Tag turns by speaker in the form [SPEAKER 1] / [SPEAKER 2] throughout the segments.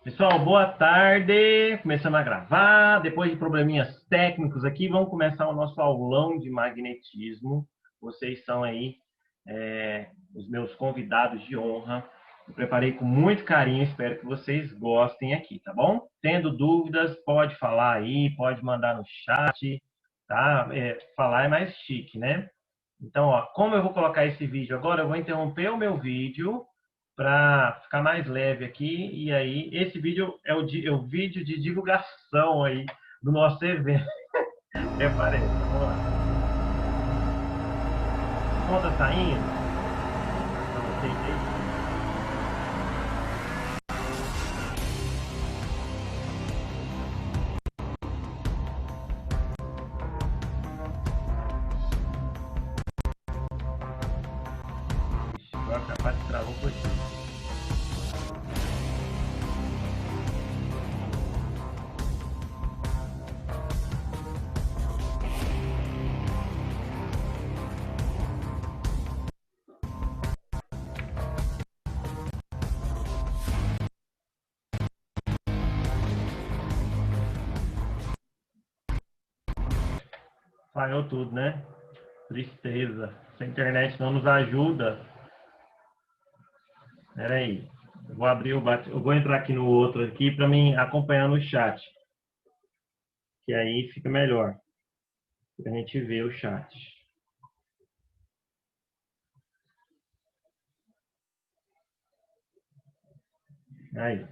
[SPEAKER 1] Pessoal, boa tarde. Começando a gravar. Depois de probleminhas técnicos aqui, vamos começar o nosso aulão de magnetismo. Vocês são aí os meus convidados de honra. Eu preparei com muito carinho, espero que vocês gostem aqui, tá bom? Tendo dúvidas, pode falar aí, pode mandar no chat, tá? Falar é mais chique, né? Então, ó, como eu vou colocar esse vídeo agora, eu vou interromper o meu vídeo para ficar mais leve aqui. E aí, esse vídeo é o vídeo de divulgação aí do nosso evento. Parece. Vamos lá. O som tá saindo? Para vocês aí. Agora capaz de travar um pouquinho. Falhou tudo, né? Tristeza. Se a internet não nos ajuda. Espera aí. Eu vou abrir o bate... Eu vou entrar aqui no outro aqui para mim acompanhar no chat. Que aí fica melhor. Para a gente ver o chat. Aí.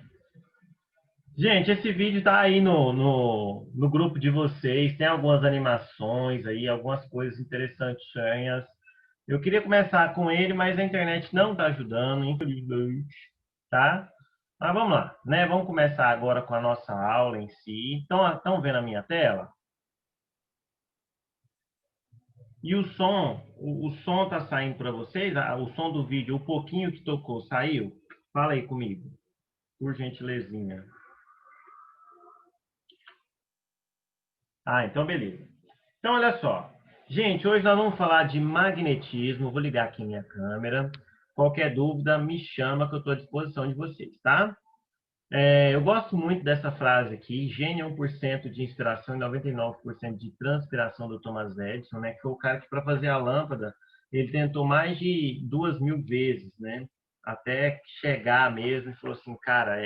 [SPEAKER 1] Gente, esse vídeo tá aí no grupo de vocês. Tem algumas animações aí, algumas coisas interessantes. Eu queria começar com ele, mas a internet não tá ajudando, infelizmente, tá? Mas vamos lá, né? Vamos começar agora com a nossa aula em si. Estão vendo a minha tela? E o som, o som tá saindo para vocês? O som do vídeo, o pouquinho que tocou, saiu? Fala aí comigo, por gentilezinha. Ah, então beleza. Então, olha só. Gente, hoje nós vamos falar de magnetismo. Vou ligar aqui minha câmera. Qualquer dúvida, me chama que eu estou à disposição de vocês, tá? Eu gosto muito dessa frase aqui. Gênio é 1% de inspiração e 99% de transpiração do Thomas Edison, né? Que foi o cara que, para fazer a lâmpada, ele tentou mais de 2.000 vezes, né? Até chegar mesmo e falou assim, cara,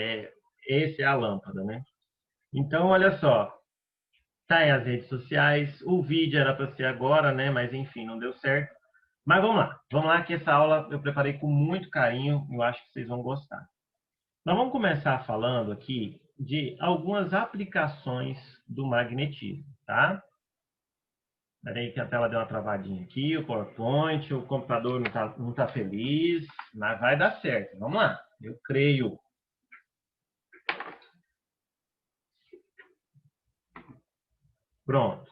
[SPEAKER 1] esse é a lâmpada, né? Então, olha só. Tá em as redes sociais. O vídeo era para ser agora, né? Mas enfim, não deu certo. Mas vamos lá. Vamos lá que essa aula eu preparei com muito carinho. Eu acho que vocês vão gostar. Nós vamos começar falando aqui de algumas aplicações do magnetismo, tá? Espera aí que a tela deu uma travadinha aqui, o PowerPoint, o computador não tá feliz, mas vai dar certo. Vamos lá. Eu creio. Pronto.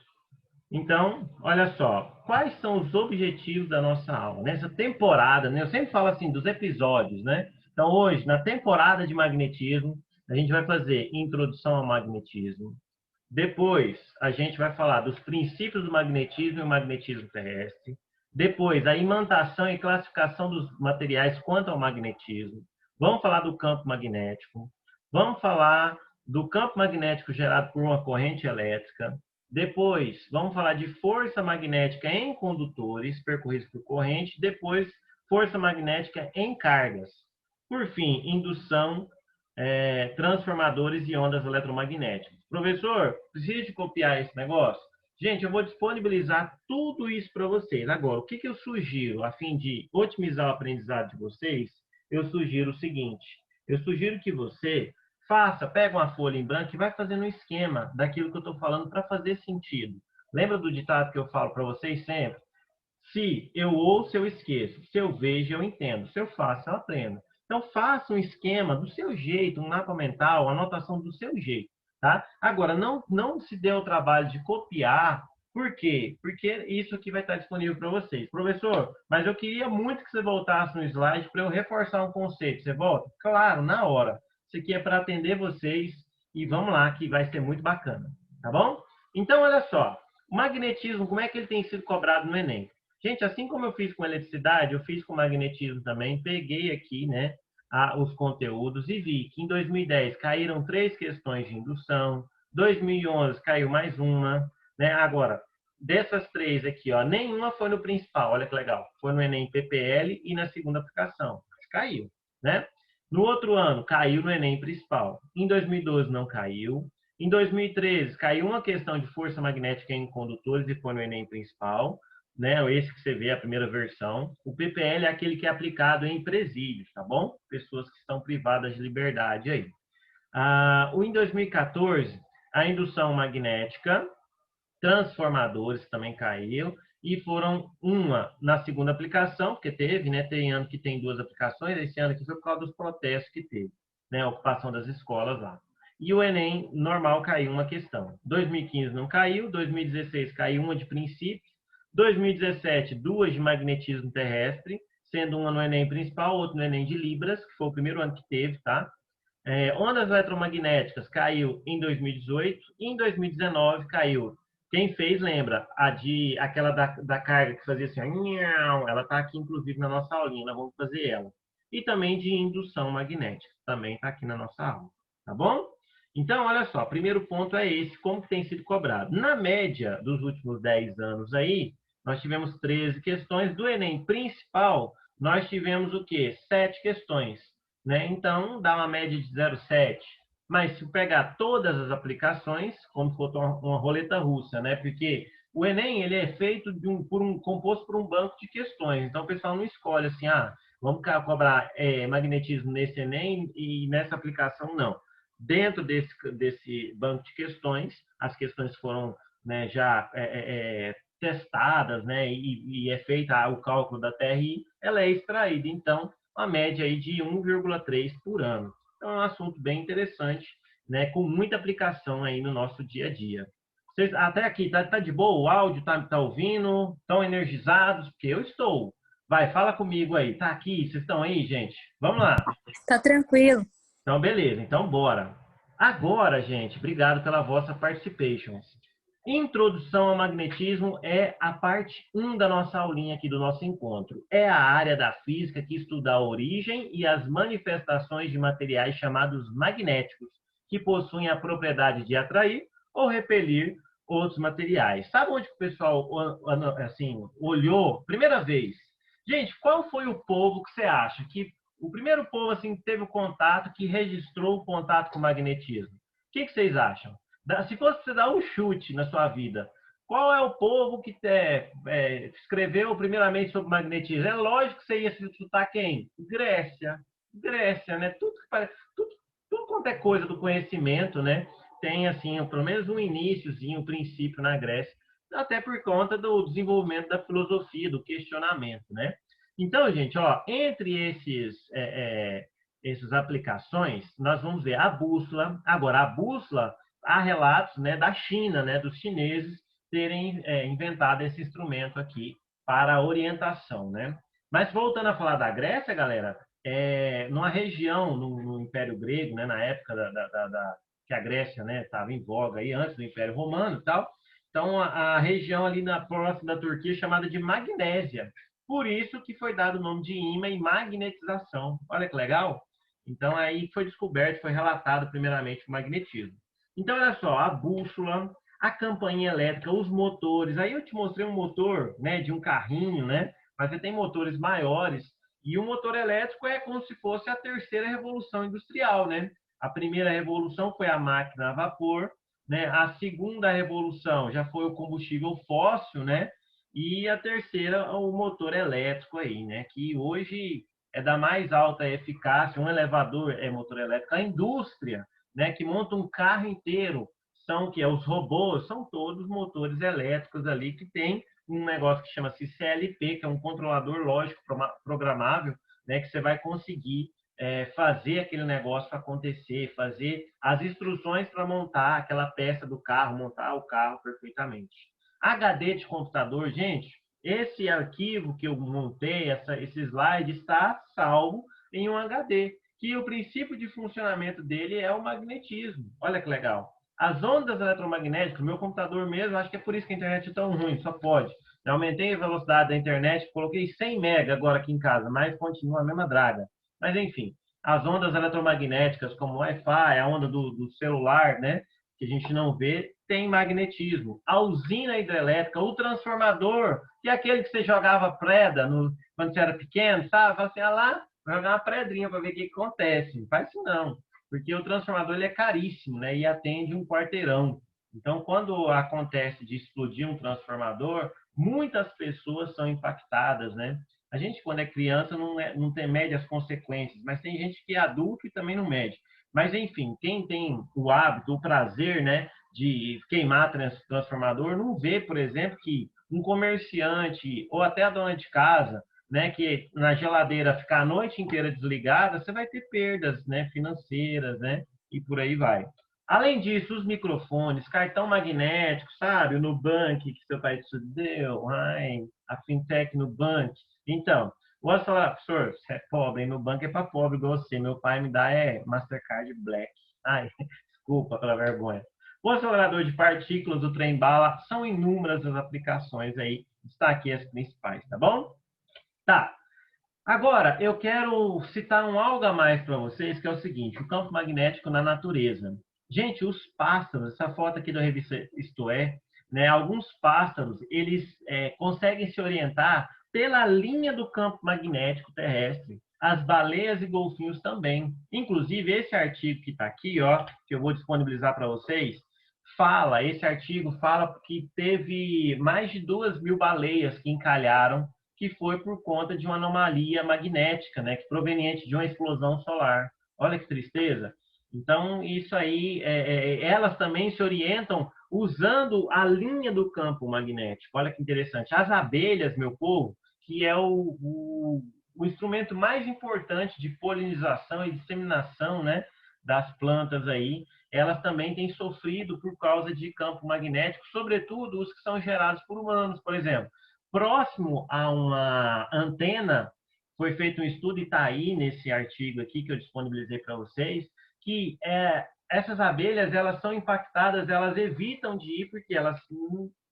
[SPEAKER 1] Então, olha só, quais são os objetivos da nossa aula? Nessa temporada, né? Eu sempre falo assim, dos episódios, né? Então, hoje, na temporada de magnetismo, a gente vai fazer introdução ao magnetismo. Depois, a gente vai falar dos princípios do magnetismo e o magnetismo terrestre. Depois, a imantação e classificação dos materiais quanto ao magnetismo. Vamos falar do campo magnético. Vamos falar do campo magnético gerado por uma corrente elétrica. Depois, vamos falar de força magnética em condutores percorridos por corrente. Depois, força magnética em cargas. Por fim, indução, transformadores e ondas eletromagnéticas. Professor, preciso de copiar esse negócio? Gente, eu vou disponibilizar tudo isso para vocês. Agora, o que eu sugiro, a fim de otimizar o aprendizado de vocês? Eu sugiro o seguinte: eu sugiro que você pega uma folha em branco e vai fazendo um esquema daquilo que eu estou falando para fazer sentido. Lembra do ditado que eu falo para vocês sempre? Se eu ouço, eu esqueço. Se eu vejo, eu entendo. Se eu faço, eu aprendo. Então, faça um esquema do seu jeito, um mapa mental, uma anotação do seu jeito, tá? Agora, não se dê o trabalho de copiar. Por quê? Porque isso aqui vai estar disponível para vocês. Professor, mas eu queria muito que você voltasse no slide para eu reforçar um conceito. Você volta? Claro, na hora. Isso aqui é para atender vocês e vamos lá, que vai ser muito bacana, tá bom? Então, olha só. O magnetismo, como é que ele tem sido cobrado no Enem? Gente, assim como eu fiz com eletricidade, eu fiz com magnetismo também. Peguei aqui, né, os conteúdos e vi que em 2010 caíram 3 questões de indução, 2011 caiu mais uma, né? Agora, dessas 3 aqui, ó, nenhuma foi no principal, olha que legal. Foi no Enem PPL e na segunda aplicação, mas caiu, né? No outro ano, caiu no Enem principal. Em 2012 não caiu. Em 2013, caiu uma questão de força magnética em condutores e foi no Enem principal, né? Esse que você vê, a primeira versão. O PPL é aquele que é aplicado em presídios, tá bom? Pessoas que estão privadas de liberdade aí. Em 2014, a indução magnética, transformadores também caiu, e foram uma na segunda aplicação, porque teve, né? Tem ano que tem 2 aplicações, esse ano aqui foi por causa dos protestos que teve, né? A ocupação das escolas lá. E o Enem normal caiu uma questão. 2015 não caiu, 2016 caiu uma de princípios, 2017 2 de magnetismo terrestre, sendo uma no Enem principal, outra no Enem de Libras, que foi o primeiro ano que teve, tá? Ondas eletromagnéticas caiu em 2018, e em 2019 caiu. Quem fez lembra, aquela da carga que fazia assim, ela está aqui inclusive na nossa aulinha, nós vamos fazer ela. E também de indução magnética, também está aqui na nossa aula, tá bom? Então, olha só, primeiro ponto é esse, como tem sido cobrado. Na média dos últimos 10 anos aí, nós tivemos 13 questões. Do Enem principal, nós tivemos o quê? 7 questões, né? Então, dá uma média de 0,7. Mas se pegar todas as aplicações, como se fosse uma roleta russa, né? Porque o Enem ele é feito composto por um banco de questões. Então, o pessoal não escolhe assim, vamos cobrar magnetismo nesse Enem e nessa aplicação, não. Dentro desse banco de questões, as questões foram, né, já testadas, né, e é feita o cálculo da TRI, ela é extraída. Então, uma média aí de 1,3 por ano. Então, é um assunto bem interessante, né, com muita aplicação aí no nosso dia a dia. Vocês, até aqui, tá de boa? O áudio tá ouvindo? Estão energizados? Porque eu estou. Vai, fala comigo aí. Tá aqui? Vocês estão aí, gente? Vamos lá.
[SPEAKER 2] Tá tranquilo.
[SPEAKER 1] Então, beleza. Então, bora. Agora, gente, obrigado pela vossa participation. Introdução ao magnetismo é a parte 1 da nossa aulinha aqui do nosso encontro. É a área da física que estuda a origem e as manifestações de materiais chamados magnéticos, que possuem a propriedade de atrair ou repelir outros materiais. Sabe onde o pessoal assim, olhou? Primeira vez. Gente, qual foi o povo que você acha que o primeiro povo assim teve o contato, que registrou o contato com o magnetismo? O que vocês acham? Se fosse você dar um chute na sua vida, qual é o povo que escreveu primeiramente sobre magnetismo? É lógico que você ia chutar quem? Grécia. Grécia, né? Tudo quanto é coisa do conhecimento, né? Tem, assim, pelo menos um iniciozinho, um princípio na Grécia, até por conta do desenvolvimento da filosofia, do questionamento, né? Então, gente, ó, entre essas aplicações, nós vamos ver a bússola. Agora, a bússola, há relatos, né, da China, né, dos chineses terem inventado esse instrumento aqui para orientação, né? Mas voltando a falar da Grécia, galera, numa região no Império Grego, né, na época que a Grécia, né, estava em voga aí antes do Império Romano e tal. Então a região ali na próxima da Turquia chamada de Magnésia. Por isso que foi dado o nome de ímã e magnetização. Olha que legal. Então aí foi descoberto, foi relatado primeiramente o magnetismo. Então, olha só, a bússola, a campainha elétrica, os motores. Aí eu te mostrei um motor, né, de um carrinho, né? Mas você tem motores maiores. E o motor elétrico é como se fosse a terceira revolução industrial, né? A primeira revolução foi a máquina a vapor, né? A segunda revolução já foi o combustível fóssil, né? E a terceira, o motor elétrico aí, né? Que hoje é da mais alta eficácia. Um elevador é motor elétrico. A indústria, né, que monta um carro inteiro, os robôs, são todos motores elétricos ali que tem um negócio que chama-se CLP, que é um controlador lógico programável, né, que você vai conseguir fazer aquele negócio acontecer, fazer as instruções para montar aquela peça do carro, montar o carro perfeitamente. HD de computador, gente, esse arquivo que eu montei, esse slide, está salvo em um HD, que o princípio de funcionamento dele é o magnetismo. Olha que legal. As ondas eletromagnéticas, meu computador mesmo, acho que é por isso que a internet é tão ruim, só pode. Eu aumentei a velocidade da internet, coloquei 100 MB agora aqui em casa, mas continua a mesma draga. Mas enfim, As ondas eletromagnéticas, como o Wi-Fi, a onda do celular, né? Que a gente não vê, tem magnetismo. A usina hidrelétrica, o transformador, que é aquele que você jogava preda quando você era pequeno, sabe? Fala assim, ah lá, vou jogar uma pedrinha para ver o que acontece. Não faz isso não, porque o transformador ele é caríssimo, né? E atende um quarteirão. Então, quando acontece de explodir um transformador, muitas pessoas são impactadas, né? A gente, quando é criança, não tem, mede as consequências, mas tem gente que é adulto e também não mede. Mas, enfim, quem tem o hábito, o prazer, né, de queimar transformador, não vê, por exemplo, que um comerciante ou até a dona de casa, né, que na geladeira ficar a noite inteira desligada, você vai ter perdas, né, financeiras, né, e por aí vai. Além disso, os microfones, cartão magnético, sabe? O Nubank que seu pai te deu, ai, a fintech Nubank. Então, posso falar, professor, você é pobre, no banco é para pobre igual você. Meu pai me dá Mastercard Black. Ai, desculpa pela vergonha. O acelerador de partículas do trem-bala são inúmeras as aplicações aí. Está aqui as principais, tá bom? Tá. Agora, eu quero citar um algo a mais para vocês, que é o seguinte, o campo magnético na natureza. Gente, os pássaros, essa foto aqui da revista Isto É, né, alguns pássaros, eles conseguem se orientar pela linha do campo magnético terrestre. As baleias e golfinhos também. Inclusive, esse artigo que está aqui, ó, que eu vou disponibilizar para vocês, esse artigo fala que teve mais de 2.000 baleias que encalharam que foi por conta de uma anomalia magnética, né, que proveniente de uma explosão solar. Olha que tristeza. Então, isso aí, elas também se orientam usando a linha do campo magnético. Olha que interessante. As abelhas, meu povo, que é o instrumento mais importante de polinização e disseminação, né, das plantas aí, elas também têm sofrido por causa de campo magnético, sobretudo os que são gerados por humanos, por exemplo. Próximo a uma antena, foi feito um estudo, e está aí nesse artigo aqui que eu disponibilizei para vocês, que essas abelhas, elas são impactadas, elas evitam de ir porque elas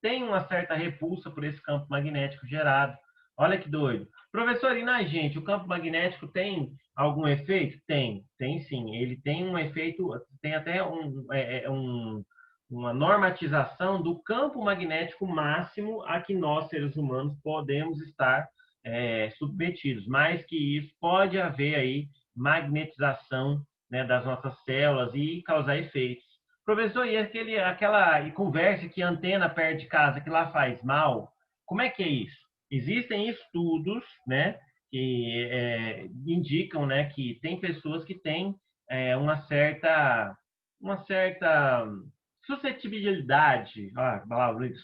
[SPEAKER 1] têm uma certa repulsa por esse campo magnético gerado. Olha que doido. Professor, e na gente, o campo magnético tem algum efeito? Tem sim. Ele tem um efeito, tem até uma normatização do campo magnético máximo a que nós, seres humanos, podemos estar submetidos. Mais que isso, pode haver aí magnetização, né, das nossas células e causar efeitos. Professor, e aquela conversa que a antena perto de casa, que lá faz mal, como é que é isso? Existem estudos, né, que indicam, né, que tem pessoas que têm uma certa suscetibilidade,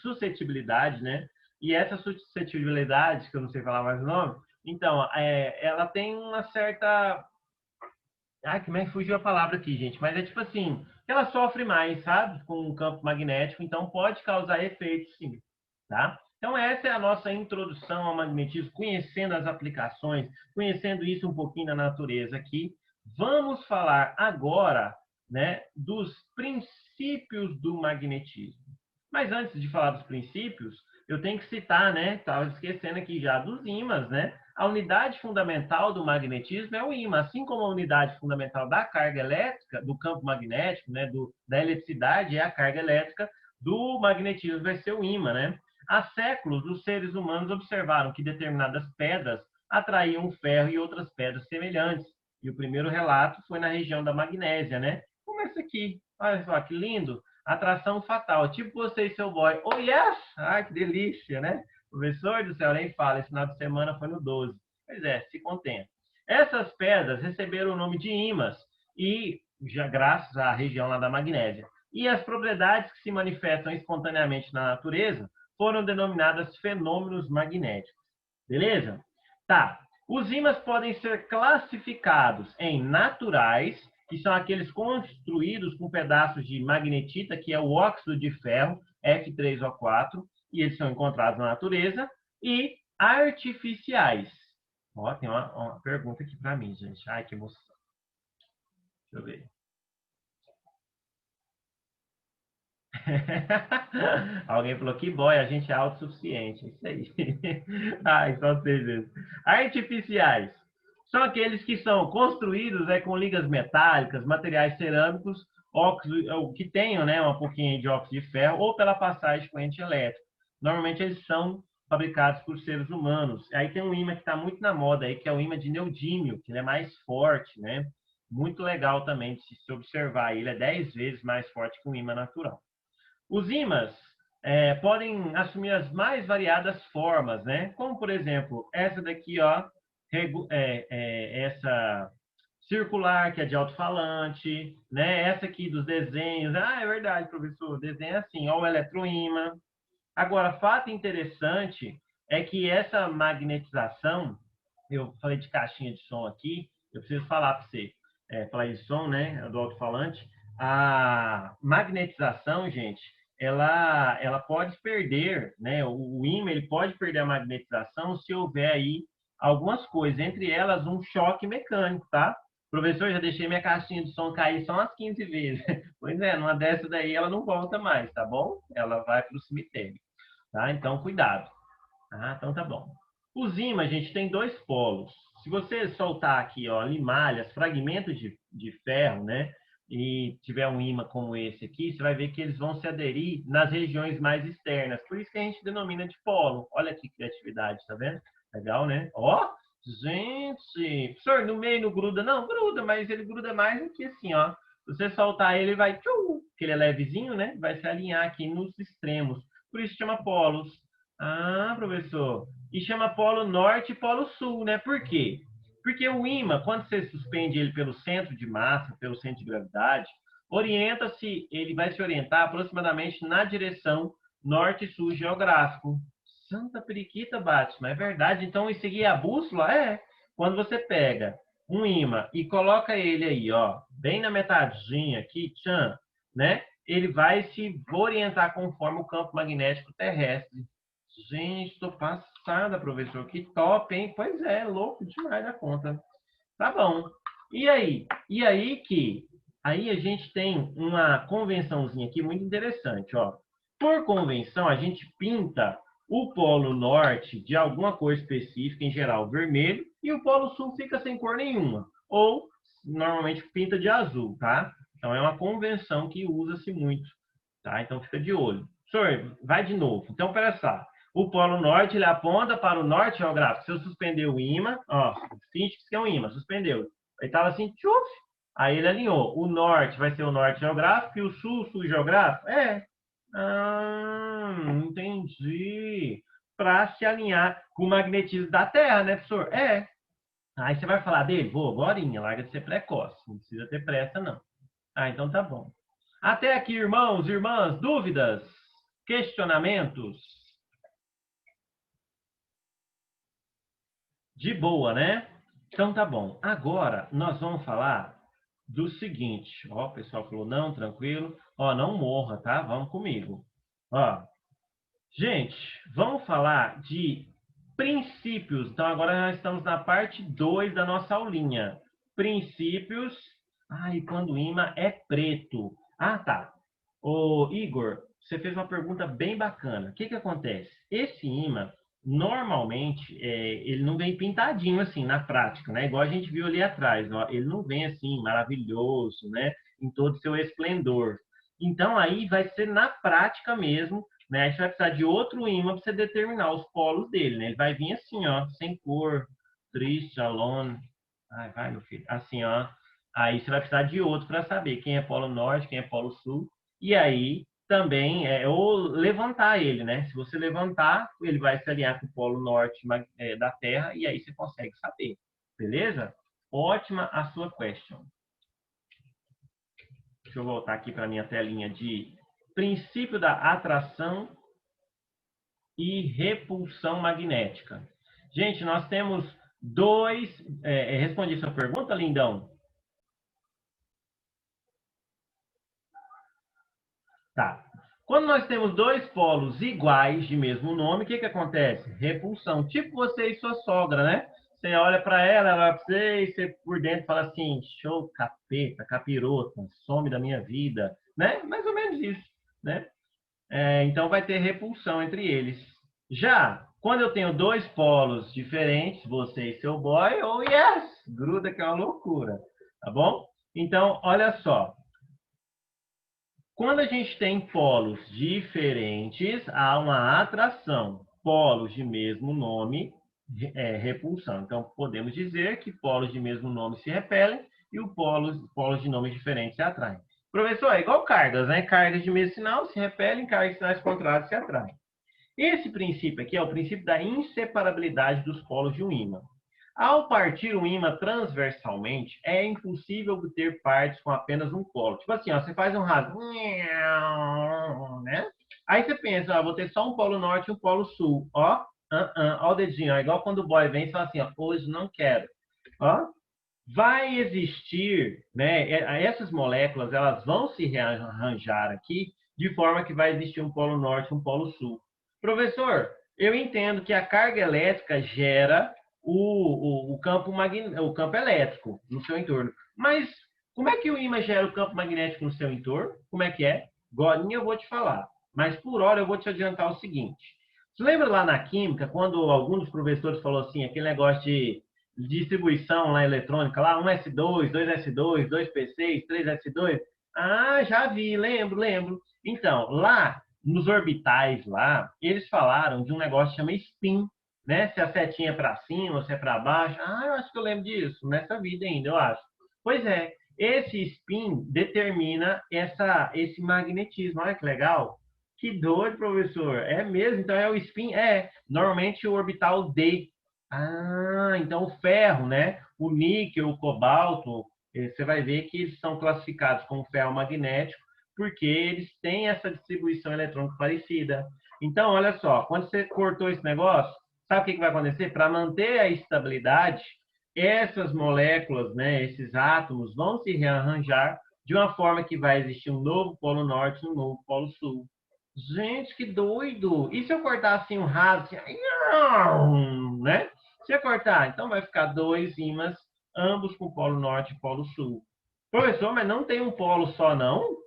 [SPEAKER 1] suscetibilidade, né? E essa suscetibilidade, que eu não sei falar mais o nome, então, ela tem uma certa. Ah, como é que fugiu a palavra aqui, gente? Mas é tipo assim, ela sofre mais, sabe? Com o campo magnético, então pode causar efeitos, sim, tá? Então, essa é a nossa introdução ao magnetismo, conhecendo as aplicações, conhecendo isso um pouquinho na natureza aqui. Vamos falar agora, né, dos princípios do magnetismo. Mas antes de falar dos princípios, eu tenho que citar, né? Estava esquecendo aqui já dos ímãs, né? A unidade fundamental do magnetismo é o ímã, assim como a unidade fundamental da carga elétrica, do campo magnético, né? Da eletricidade é a carga elétrica, do magnetismo vai ser o ímã, né? Há séculos, os seres humanos observaram que determinadas pedras atraíam o ferro e outras pedras semelhantes. E o primeiro relato foi na região da Magnésia, né? Como esse aqui. Olha só que lindo. Atração fatal. Tipo você e seu boy. Oh, yes! Ai, que delícia, né? Professor do céu, nem fala. Esse final de semana foi no 12. Pois é, se contenta. Essas pedras receberam o nome de ímãs, e já graças à região lá da Magnésia. E as propriedades que se manifestam espontaneamente na natureza foram denominadas fenômenos magnéticos. Beleza? Tá. Os ímãs podem ser classificados em naturais, que são aqueles construídos com pedaços de magnetita, que é o óxido de ferro, F3O4, e eles são encontrados na natureza, e artificiais. Ó, tem uma pergunta aqui para mim, gente. Ai, que emoção. Deixa eu ver. Alguém falou que boy, a gente é autossuficiente. Isso aí. Ai, só vocês mesmo. Artificiais São aqueles que são construídos com ligas metálicas, materiais cerâmicos, óxido, que tenham, né, uma pouquinho de óxido de ferro, ou pela passagem de corrente elétrica. Normalmente eles são fabricados por seres humanos. Aí tem um ímã que está muito na moda aí, que é o ímã de neodímio, que ele é mais forte, né? Muito legal também de se observar. Ele é 10 vezes mais forte que um ímã natural. Os ímãs podem assumir as mais variadas formas, né? Como, por exemplo, essa daqui, ó, essa circular, que é de alto-falante, né? Essa aqui dos desenhos. Ah, é verdade, professor, desenho assim, ó, o eletroímã. Agora, fato interessante é que essa magnetização, eu falei de caixinha de som aqui, eu preciso falar para você, falar de som, né, do alto-falante, a magnetização, gente, ela pode perder, né, o ímã ele pode perder a magnetização se houver aí algumas coisas, entre elas um choque mecânico, tá? Professor, já deixei minha caixinha de som cair só umas 15 vezes. Pois é, numa dessa daí ela não volta mais, tá bom? Ela vai para o cemitério. Tá? Então, cuidado. Ah, então tá bom. Os ímãs, a gente tem dois polos. Se você soltar aqui, ó, limalhas, fragmentos de ferro, né? E tiver um ímã como esse aqui, você vai ver que eles vão se aderir nas regiões mais externas. Por isso que a gente denomina de polo. Olha que criatividade, tá vendo? Legal, né? Ó, gente! Professor, no meio não gruda? Não, gruda, mas ele gruda mais do que assim, ó. Se você soltar ele, vai, porque ele é levezinho, né? Vai se alinhar aqui nos extremos. Por isso chama polos. Ah, professor. E chama polo norte e polo sul, né? Por quê? Porque o ímã, quando você suspende ele pelo centro de massa, pelo centro de gravidade, orienta-se, ele vai se orientar aproximadamente na direção norte-sul geográfico. Santa periquita, Batman, é verdade. Então, e seguir a bússola? É. Quando você pega um ímã e coloca ele aí, ó, bem na metadinha aqui, tchan, né? Ele vai se orientar conforme o campo magnético terrestre. Gente, tô passada, professor. Que top, hein? Pois é, louco demais da conta. Tá bom. E aí? E aí que aí a gente tem uma convençãozinha aqui muito interessante, ó. Por convenção, a gente pinta o polo norte de alguma cor específica, em geral vermelho, e o polo sul fica sem cor nenhuma, ou normalmente pinta de azul, tá? Então é uma convenção que usa-se muito, tá? Então fica de olho. Senhor, vai de novo. Então, pera só. O polo norte, ele aponta para o norte geográfico. Se eu suspender o ímã, ó, finge que é um ímã, suspendeu. Ele estava assim, tchuf, aí ele alinhou. O norte vai ser o norte geográfico e o sul, sul geográfico? É. Ah, entendi. Para se alinhar com o magnetismo da Terra, né, professor? É. Aí você vai falar dele? Vou, agorinha, larga de ser precoce. Não precisa ter pressa, não. Ah, então tá bom. Até aqui, irmãos, irmãs, dúvidas, questionamentos? De boa, né? Então tá bom. Agora nós vamos falar do seguinte. Ó, o pessoal falou, não, tranquilo. Ó, não morra, tá? Vamos comigo. Ó, gente, vamos falar de princípios. Então agora nós estamos na parte 2 da nossa aulinha. Princípios. Ah, e quando o ímã é preto. Ah, tá. Ô, Igor, você fez uma pergunta bem bacana. O que que acontece? Esse ímã, normalmente, ele não vem pintadinho assim, na prática, né? Igual a gente viu ali atrás, ó. Ele não vem assim, maravilhoso, né? Em todo o seu esplendor. Então, aí vai ser na prática mesmo, né? A gente vai precisar de outro ímã para você determinar os polos dele, né? Ele vai vir assim, ó, sem cor, triste, alone. Ai, vai, meu filho. Assim, ó. Aí você vai precisar de outro para saber quem é polo norte, quem é polo sul. E aí também ou levantar ele, né? Se você levantar, ele vai se alinhar com o polo norte da Terra e aí você consegue saber. Beleza? Ótima a sua question. Deixa eu voltar aqui para a minha telinha de princípio da atração e repulsão magnética. Gente, nós temos dois. Respondi sua pergunta, lindão? Tá. Quando nós temos dois polos iguais de mesmo nome, o que que acontece? Repulsão. Tipo você e sua sogra, né? Você olha para ela, ela olha para você e você por dentro fala assim: show, capeta, capirota, some da minha vida, né? Mais ou menos isso, né? Então vai ter repulsão entre eles. Já quando eu tenho dois polos diferentes, você e seu boy, oh yes, gruda que é uma loucura, tá bom? Então, olha só. Quando a gente tem polos diferentes, há uma atração. Polos de mesmo nome, repulsão. Então, podemos dizer que polos de mesmo nome se repelem e os polos de nomes diferentes se atraem. Professor, é igual cargas, né? Cargas de mesmo sinal se repelem, cargas de sinais contrários se atraem. Esse princípio aqui é o princípio da inseparabilidade dos polos de um ímã. Ao partir um ímã transversalmente, é impossível obter partes com apenas um polo. Tipo assim, ó, você faz um rasgo, né? Aí você pensa, ó, vou ter só um polo norte e um polo sul. Ó, ó o dedinho, ó, igual quando o boy vem e fala assim, ó, hoje não quero. Ó, vai existir, né? Essas moléculas, elas vão se rearranjar aqui de forma que vai existir um polo norte e um polo sul. Professor, eu entendo que a carga elétrica gera o campo elétrico no seu entorno. Mas como é que o ímã gera o campo magnético no seu entorno? Como é que é? Gorinha eu vou te falar. Mas por hora eu vou te adiantar o seguinte. Você lembra lá na química, quando algum dos professores falou assim, aquele negócio de distribuição lá eletrônica, lá 1s2, 2s2, 2p6, 3s2? Ah, já vi, lembro. Então, lá nos orbitais lá, eles falaram de um negócio que chama spin, né? Se a setinha é para cima, se é para baixo. Ah, eu acho que eu lembro disso, nessa vida ainda, eu acho. Pois é, esse spin determina esse magnetismo. Olha que legal. Que doido, professor. É mesmo? Então é o spin? É. Normalmente o orbital D. Ah, então o ferro, né? O níquel, o cobalto, você vai ver que eles são classificados como ferro magnético porque eles têm essa distribuição eletrônica parecida. Então, olha só, quando você cortou esse negócio, sabe o que vai acontecer? Para manter a estabilidade, essas moléculas, né, esses átomos, vão se rearranjar de uma forma que vai existir um novo polo norte e um novo polo sul. Gente, que doido! E se eu cortar assim um raso, assim, né? Se eu cortar, então vai ficar dois ímãs, ambos com polo norte e polo sul. Professor, mas não tem um polo só, não?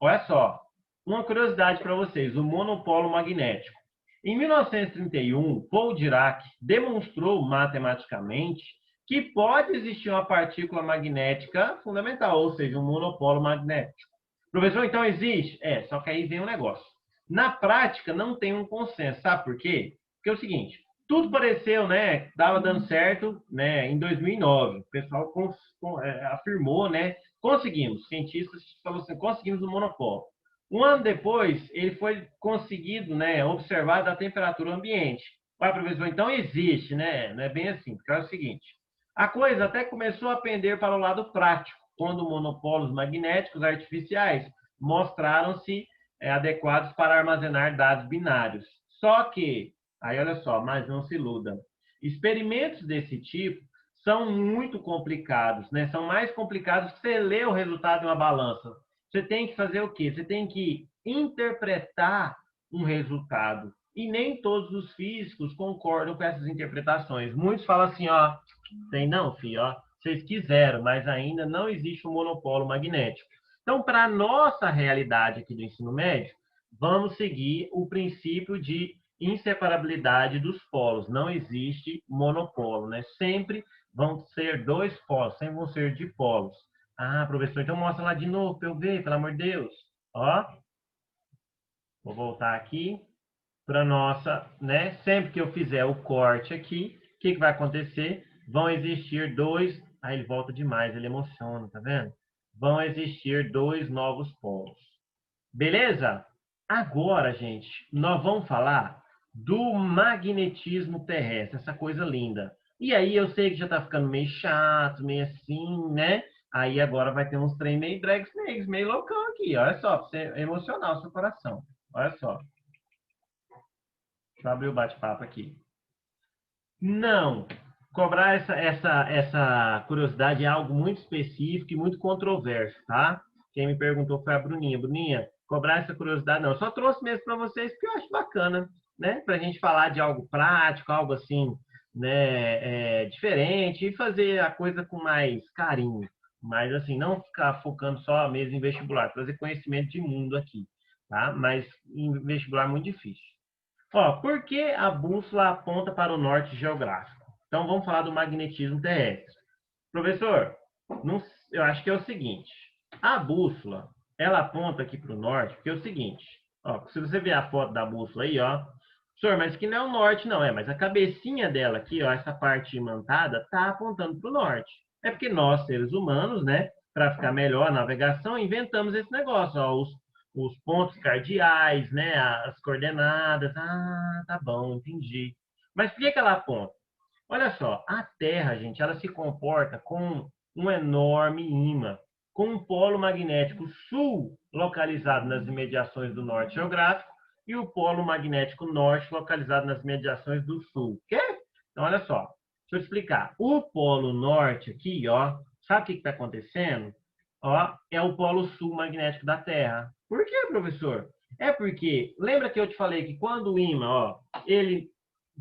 [SPEAKER 1] Olha só, uma curiosidade para vocês: o monopolo magnético. Em 1931, Paul Dirac demonstrou matematicamente que pode existir uma partícula magnética fundamental, ou seja, um monopolo magnético. Professor, então existe? É, só que aí vem um negócio. Na prática, não tem um consenso. Sabe por quê? Porque é o seguinte, tudo pareceu, né, estava dando certo, né, em 2009. O pessoal afirmou, né, conseguimos. Cientistas falaram assim, conseguimos o monopólio. Um ano depois, ele foi conseguido, né, observado a temperatura ambiente. Vai, professor, então existe, né? Não é bem assim, porque é o seguinte, a coisa até começou a pender para o lado prático, quando monopolos magnéticos artificiais mostraram-se adequados para armazenar dados binários. Só que, aí olha só, mas não se iluda, experimentos desse tipo são muito complicados, né? São mais complicados que você ler o resultado de uma balança. Você tem que fazer o quê? Você tem que interpretar um resultado. E nem todos os físicos concordam com essas interpretações. Muitos falam assim, ó, tem não, filho, ó, vocês quiseram, mas ainda não existe um monopolo magnético. Então, para a nossa realidade aqui do ensino médio, vamos seguir o princípio de inseparabilidade dos polos. Não existe monopolo, né? Sempre vão ser dois polos, sempre vão ser dipolos. Ah, professor, então mostra lá de novo para eu ver, pelo amor de Deus. Ó, vou voltar aqui para nossa, né? Sempre que eu fizer o corte aqui, o que vai acontecer? Vão existir dois. Ah, ele volta demais, ele emociona, tá vendo? Vão existir dois novos polos. Beleza? Agora, gente, nós vamos falar do magnetismo terrestre, essa coisa linda. E aí eu sei que já tá ficando meio chato, meio assim, né? Aí agora vai ter uns trem meio drag snakes, meio loucão aqui. Olha só, pra você emocionar o seu coração. Olha só. Deixa eu abrir o bate-papo aqui. Não. Cobrar essa curiosidade é algo muito específico e muito controverso, tá? Quem me perguntou foi a Bruninha. Bruninha, cobrar essa curiosidade não. Eu só trouxe mesmo para vocês porque eu acho bacana, né? Para a gente falar de algo prático, algo assim, né? Diferente e fazer a coisa com mais carinho. Mas, assim, não ficar focando só mesmo em vestibular, trazer conhecimento de mundo aqui, tá? Mas em vestibular é muito difícil. Ó, por que a bússola aponta para o norte geográfico? Então, vamos falar do magnetismo terrestre. Professor, não- eu acho que é o seguinte. A bússola, ela aponta aqui para o norte, porque é o seguinte. Ó, se você ver a foto da bússola aí, ó. Senhor, mas que não é o norte, não é. Mas a cabecinha dela aqui, ó, essa parte imantada, tá apontando para o norte. É porque nós, seres humanos, né, para ficar melhor a navegação, inventamos esse negócio, ó, os pontos cardeais, né, as coordenadas. Ah, tá bom, entendi. Mas por que que ela aponta? Olha só, a Terra, gente, ela se comporta com um enorme ímã, com um polo magnético sul localizado nas imediações do norte geográfico e o polo magnético norte localizado nas imediações do sul. Quer? Então, olha só, deixa eu explicar. O polo norte aqui, ó, sabe o que está acontecendo? Ó, é o polo sul magnético da Terra. Por quê, professor? É porque, lembra que eu te falei que quando o ímã, ó, ele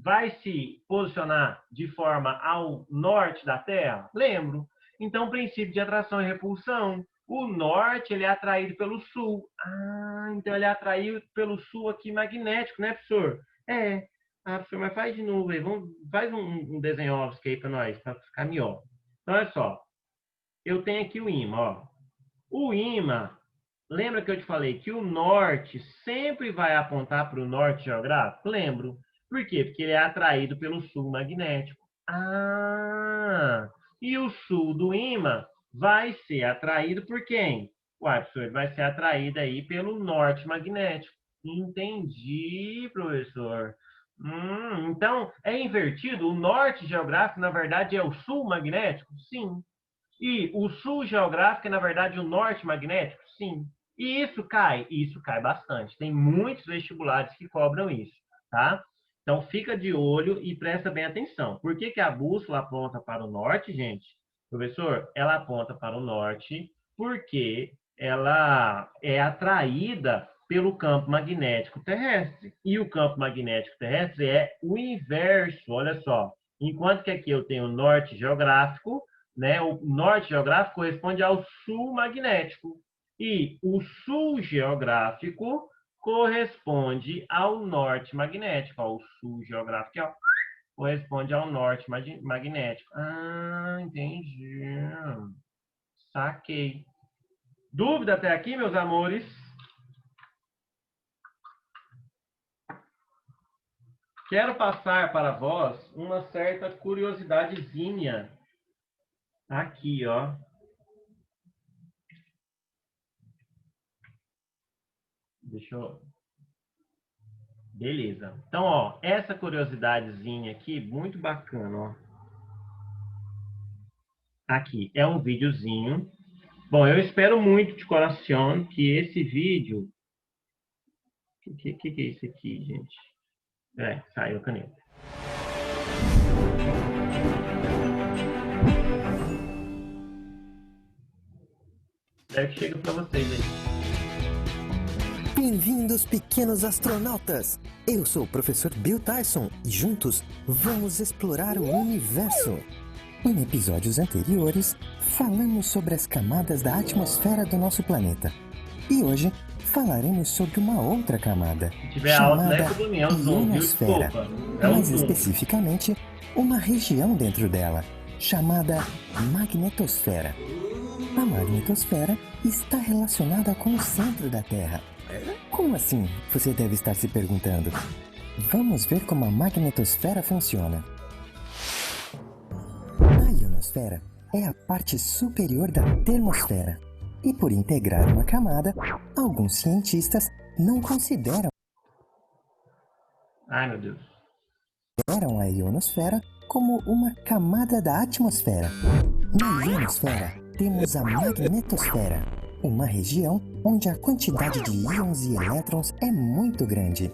[SPEAKER 1] vai se posicionar de forma ao norte da Terra? Lembro. Então, princípio de atração e repulsão. O norte ele é atraído pelo sul. Ah, então ele é atraído pelo sul aqui magnético, né, professor? É. Ah, professor, mas faz de novo aí. Faz um desenho óbvio aí para nós, para ficar melhor. Então, olha só. Eu tenho aqui o ímã, ó. O ímã, lembra que eu te falei que o norte sempre vai apontar para o norte geográfico? Lembro. Por quê? Porque ele é atraído pelo sul magnético. Ah! E o sul do ímã vai ser atraído por quem? Uai, professor, ele vai ser atraído aí pelo norte magnético. Entendi, professor. Então, é invertido? O norte geográfico, na verdade, é o sul magnético? Sim. E o sul geográfico é, na verdade, o norte magnético? Sim. E isso cai? Isso cai bastante. Tem muitos vestibulares que cobram isso, tá? Então, fica de olho e presta bem atenção. Por que que a bússola aponta para o norte, gente? Professor, ela aponta para o norte porque ela é atraída pelo campo magnético terrestre. E o campo magnético terrestre é o inverso, olha só. Enquanto que aqui eu tenho o norte geográfico, né? O norte geográfico corresponde ao sul magnético e o sul geográfico corresponde ao norte magnético. Ó, o sul geográfico ó, corresponde ao norte magnético. Ah, entendi. Saquei. Dúvida até aqui, meus amores? Quero passar para vós uma certa curiosidadezinha aqui, ó. Deixa eu. Beleza. Então, ó, essa curiosidadezinha aqui, muito bacana, ó. Aqui, é um videozinho. Bom, eu espero muito de coração que esse vídeo... Que é isso aqui, gente? É, saiu a caneta. Espero que chegue para vocês aí.
[SPEAKER 2] Bem-vindos, pequenos astronautas! Eu sou o professor Bill Tyson e juntos vamos explorar o universo. Em episódios anteriores, falamos sobre as camadas da atmosfera do nosso planeta. E hoje falaremos sobre uma outra camada, chamada ionosfera. Mais especificamente, uma região dentro dela, chamada magnetosfera. A magnetosfera está relacionada com o centro da Terra. Como assim? Você deve estar se perguntando. Vamos ver como a magnetosfera funciona. A ionosfera é a parte superior da termosfera. E por integrar uma camada, alguns cientistas não consideram
[SPEAKER 1] Ai, meu Deus.
[SPEAKER 2] a ionosfera como uma camada da atmosfera. Na ionosfera, temos a magnetosfera, uma região onde a quantidade de íons e elétrons é muito grande.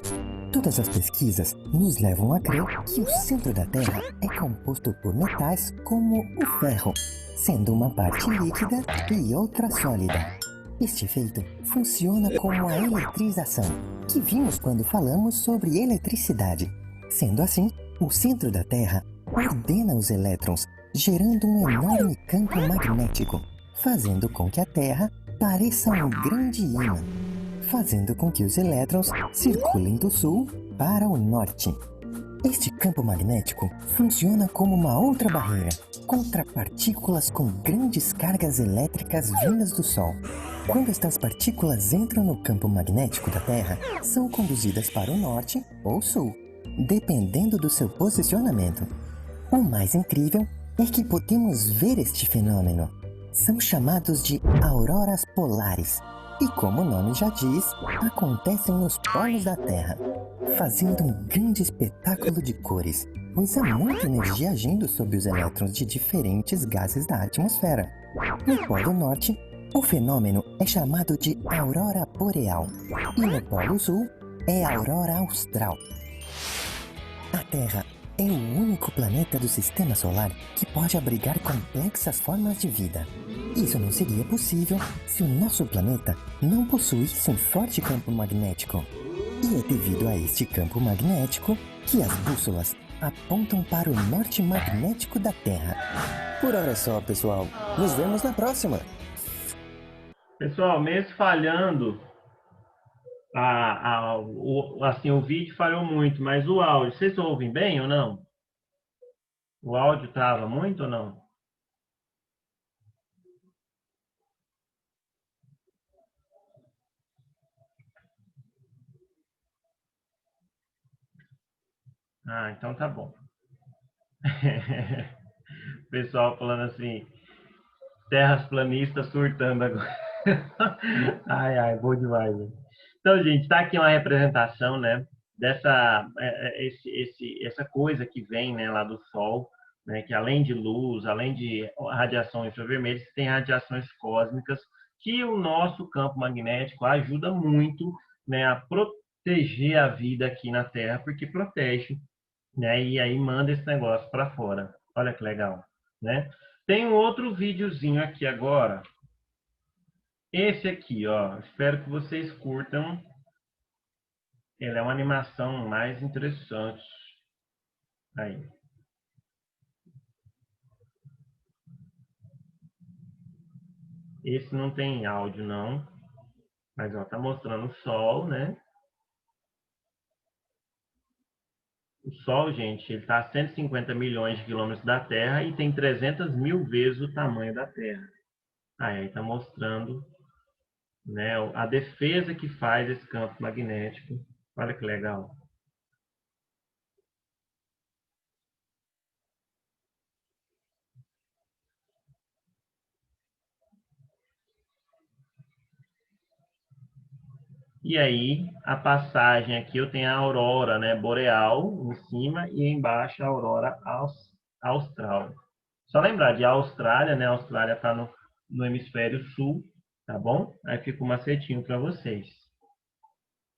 [SPEAKER 2] Todas as pesquisas nos levam a crer que o centro da Terra é composto por metais como o ferro, sendo uma parte líquida e outra sólida. Este efeito funciona como a eletrização, que vimos quando falamos sobre eletricidade. Sendo assim, o centro da Terra ordena os elétrons, gerando um enorme campo magnético, fazendo com que a Terra pareça um grande ímã, fazendo com que os elétrons circulem do sul para o norte. Este campo magnético funciona como uma outra barreira contra partículas com grandes cargas elétricas vindas do Sol. Quando estas partículas entram no campo magnético da Terra, são conduzidas para o norte ou sul, dependendo do seu posicionamento. O mais incrível é que podemos ver este fenômeno. São chamados de auroras polares e, como o nome já diz, acontecem nos polos da Terra, fazendo um grande espetáculo de cores, pois há muita energia agindo sobre os elétrons de diferentes gases da atmosfera. No Polo Norte, o fenômeno é chamado de aurora boreal e no Polo Sul é aurora austral. A Terra é o único planeta do Sistema Solar que pode abrigar complexas formas de vida. Isso não seria possível se o nosso planeta não possuísse um forte campo magnético. E é devido a este campo magnético que as bússolas apontam para o norte magnético da Terra. Por hora só, pessoal. Nos vemos na próxima!
[SPEAKER 1] Pessoal, mesmo falhando, o vídeo falhou muito, mas o áudio, vocês ouvem bem ou não? O áudio trava muito ou não? Ah, então tá bom. O pessoal falando assim, terras planistas surtando agora. Ai, ai, bom demais. Né? Então, gente, tá aqui uma representação, né, dessa essa coisa que vem, né, lá do Sol, né, que além de luz, além de radiações infravermelhas, tem radiações cósmicas que o nosso campo magnético ajuda muito, né, a proteger a vida aqui na Terra, porque protege, né, e aí manda esse negócio para fora. Olha que legal, né? Tem um outro videozinho aqui agora. Esse aqui, ó, espero que vocês curtam. Ele é uma animação mais interessante. Aí. Esse não tem áudio, não. Mas, ó, tá mostrando o Sol, né? O Sol, gente, ele está a 150 milhões de quilômetros da Terra e tem 300 mil vezes o tamanho da Terra. Aí está mostrando, né, a defesa que faz esse campo magnético. Olha que legal. E aí, a passagem aqui, eu tenho a aurora, né, boreal em cima e embaixo a aurora austral. Só lembrar de Austrália, né? A Austrália está no hemisfério sul, tá bom? Aí fica um macetinho para vocês.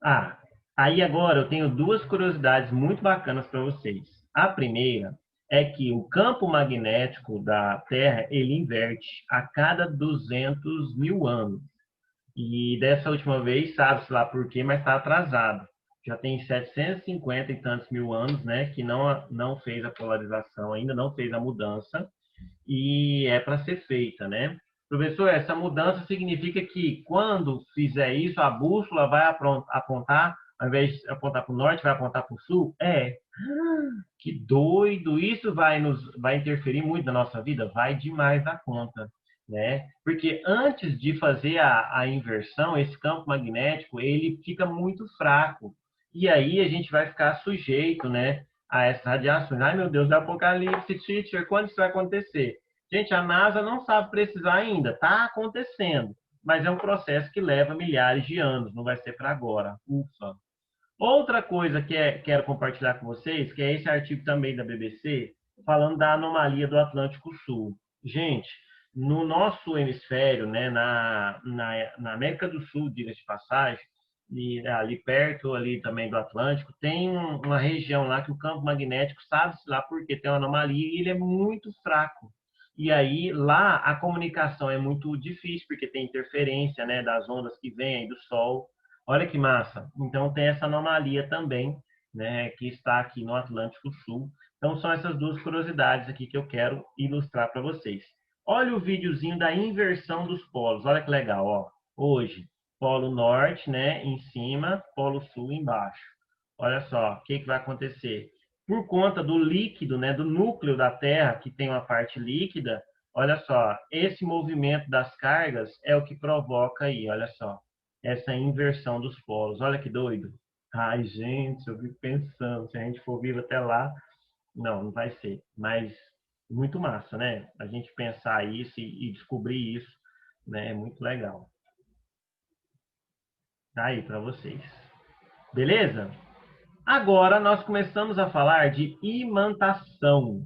[SPEAKER 1] Ah, aí agora eu tenho duas curiosidades muito bacanas para vocês. A primeira é que o campo magnético da Terra, ele inverte a cada 200 mil anos. E dessa última vez, sabe-se lá por quê, mas está atrasado. Já tem 750 e tantos mil anos, né, que não fez a polarização ainda, não fez a mudança, e é para ser feita, né? Professor, essa mudança significa que quando fizer isso, a bússola vai apontar, ao invés de apontar para o norte, vai apontar para o sul? É. Que doido! Isso vai interferir muito na nossa vida? Vai demais da conta, né? Porque antes de fazer a inversão, esse campo magnético, ele fica muito fraco. E aí a gente vai ficar sujeito, né, a essas radiações. Ai, meu Deus, é apocalipse, teacher, quando isso vai acontecer? Gente, a NASA não sabe precisar ainda. Está acontecendo. Mas é um processo que leva milhares de anos. Não vai ser para agora. Ufa! Outra coisa que quero compartilhar com vocês, que é esse artigo também da BBC, falando da anomalia do Atlântico Sul. Gente, no nosso hemisfério, né, na América do Sul, diga-se de passagem, e ali perto ali também do Atlântico, tem uma região lá que o campo magnético, sabe-se lá porque tem uma anomalia e ele é muito fraco. E aí lá a comunicação é muito difícil porque tem interferência, né, das ondas que vêm do Sol. Olha que massa. Então tem essa anomalia também, né, que está aqui no Atlântico Sul. Então são essas duas curiosidades aqui que eu quero ilustrar para vocês. Olha o videozinho da inversão dos polos. Olha que legal, ó. Hoje, Polo Norte, né, em cima, Polo Sul embaixo. Olha só, o que vai acontecer? por conta do líquido, né, do núcleo da Terra, que tem uma parte líquida, olha só, esse movimento das cargas é o que provoca aí, olha só, essa inversão dos polos. Olha que doido. Ai, gente, eu fico pensando, se a gente for vivo até lá, não vai ser. Mas muito massa, né? A gente pensar isso e descobrir isso, né? É muito legal. Tá aí para vocês. Beleza? Agora nós começamos a falar de imantação.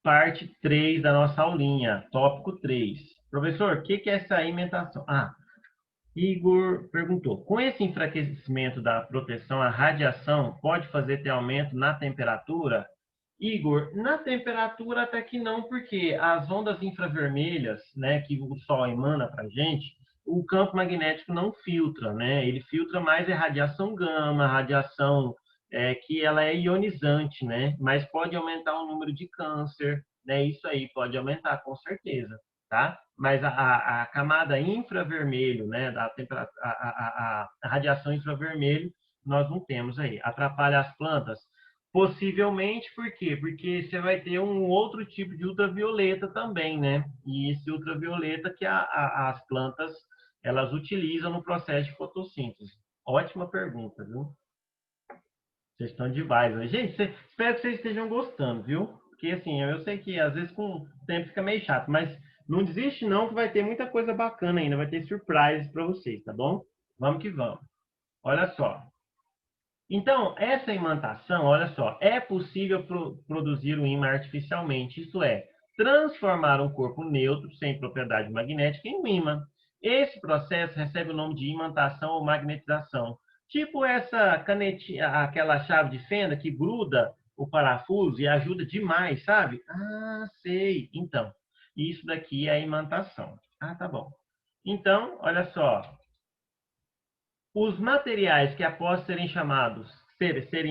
[SPEAKER 1] Parte 3 da nossa aulinha, tópico 3. Professor, o que é essa imantação? Igor perguntou: com esse enfraquecimento da proteção, a radiação pode fazer ter aumento na temperatura? Igor, na temperatura até que não, porque as ondas infravermelhas, né, que o Sol emana para a gente, o campo magnético não filtra, né? Ele filtra mais a radiação gama, a radiação que ela é ionizante, né? Mas pode aumentar o número de câncer, né? Isso aí pode aumentar, com certeza, tá? Mas a camada infravermelho, né, da temperatura, a radiação infravermelho, nós não temos aí. Atrapalha as plantas? Possivelmente, por quê? Porque você vai ter um outro tipo de ultravioleta também, né? E esse ultravioleta que as plantas, elas utilizam no processo de fotossíntese. Ótima pergunta, viu? Vocês estão demais, né? Gente, espero que vocês estejam gostando, viu? Porque, assim, eu sei que às vezes com o tempo fica meio chato, mas não desiste não, que vai ter muita coisa bacana ainda, vai ter surprises para vocês, tá bom? Vamos que vamos. Olha só. Então, essa imantação, olha só, é possível produzir o ímã artificialmente, isto é, transformar um corpo neutro, sem propriedade magnética, em um ímã. Esse processo recebe o nome de imantação ou magnetização. Tipo essa canetinha, aquela chave de fenda que gruda o parafuso e ajuda demais, sabe? Ah, sei. Então, isso daqui é a imantação. Ah, tá bom. Então, olha só, os materiais que após serem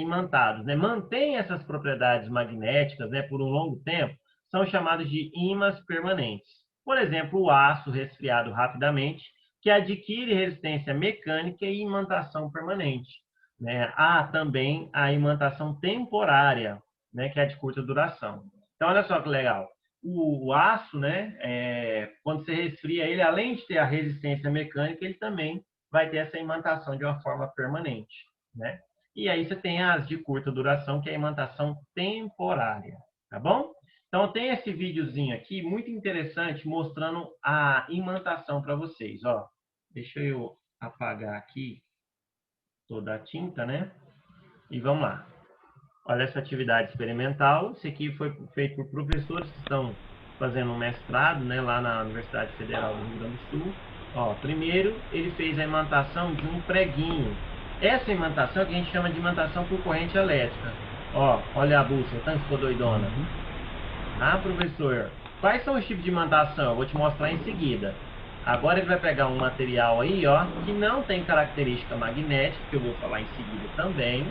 [SPEAKER 1] imantados, né, mantêm essas propriedades magnéticas, né, por um longo tempo, são chamados de ímãs permanentes. Por exemplo, o aço resfriado rapidamente, que adquire resistência mecânica e imantação permanente. Né? Há também a imantação temporária, né, que é de curta duração. Então, olha só que legal. O aço, né, quando você resfria ele, além de ter a resistência mecânica, ele também vai ter essa imantação de uma forma permanente, né? E aí você tem as de curta duração, que é a imantação temporária, tá bom? Então tem esse videozinho aqui muito interessante mostrando a imantação para vocês, ó. Deixa eu apagar aqui toda a tinta, né? E vamos lá. Olha essa atividade experimental. Isso aqui foi feito por professores que estão fazendo um mestrado, né, lá na Universidade Federal do Rio Grande do Sul. Ó, primeiro, ele fez a imantação de um preguinho. Essa imantação é que a gente chama de imantação por corrente elétrica. Ó, olha a bússola, tanto ficou doidona. Ah, professor, quais são os tipos de imantação? Eu vou te mostrar em seguida. Agora ele vai pegar um material aí, ó, que não tem característica magnética, que eu vou falar em seguida também.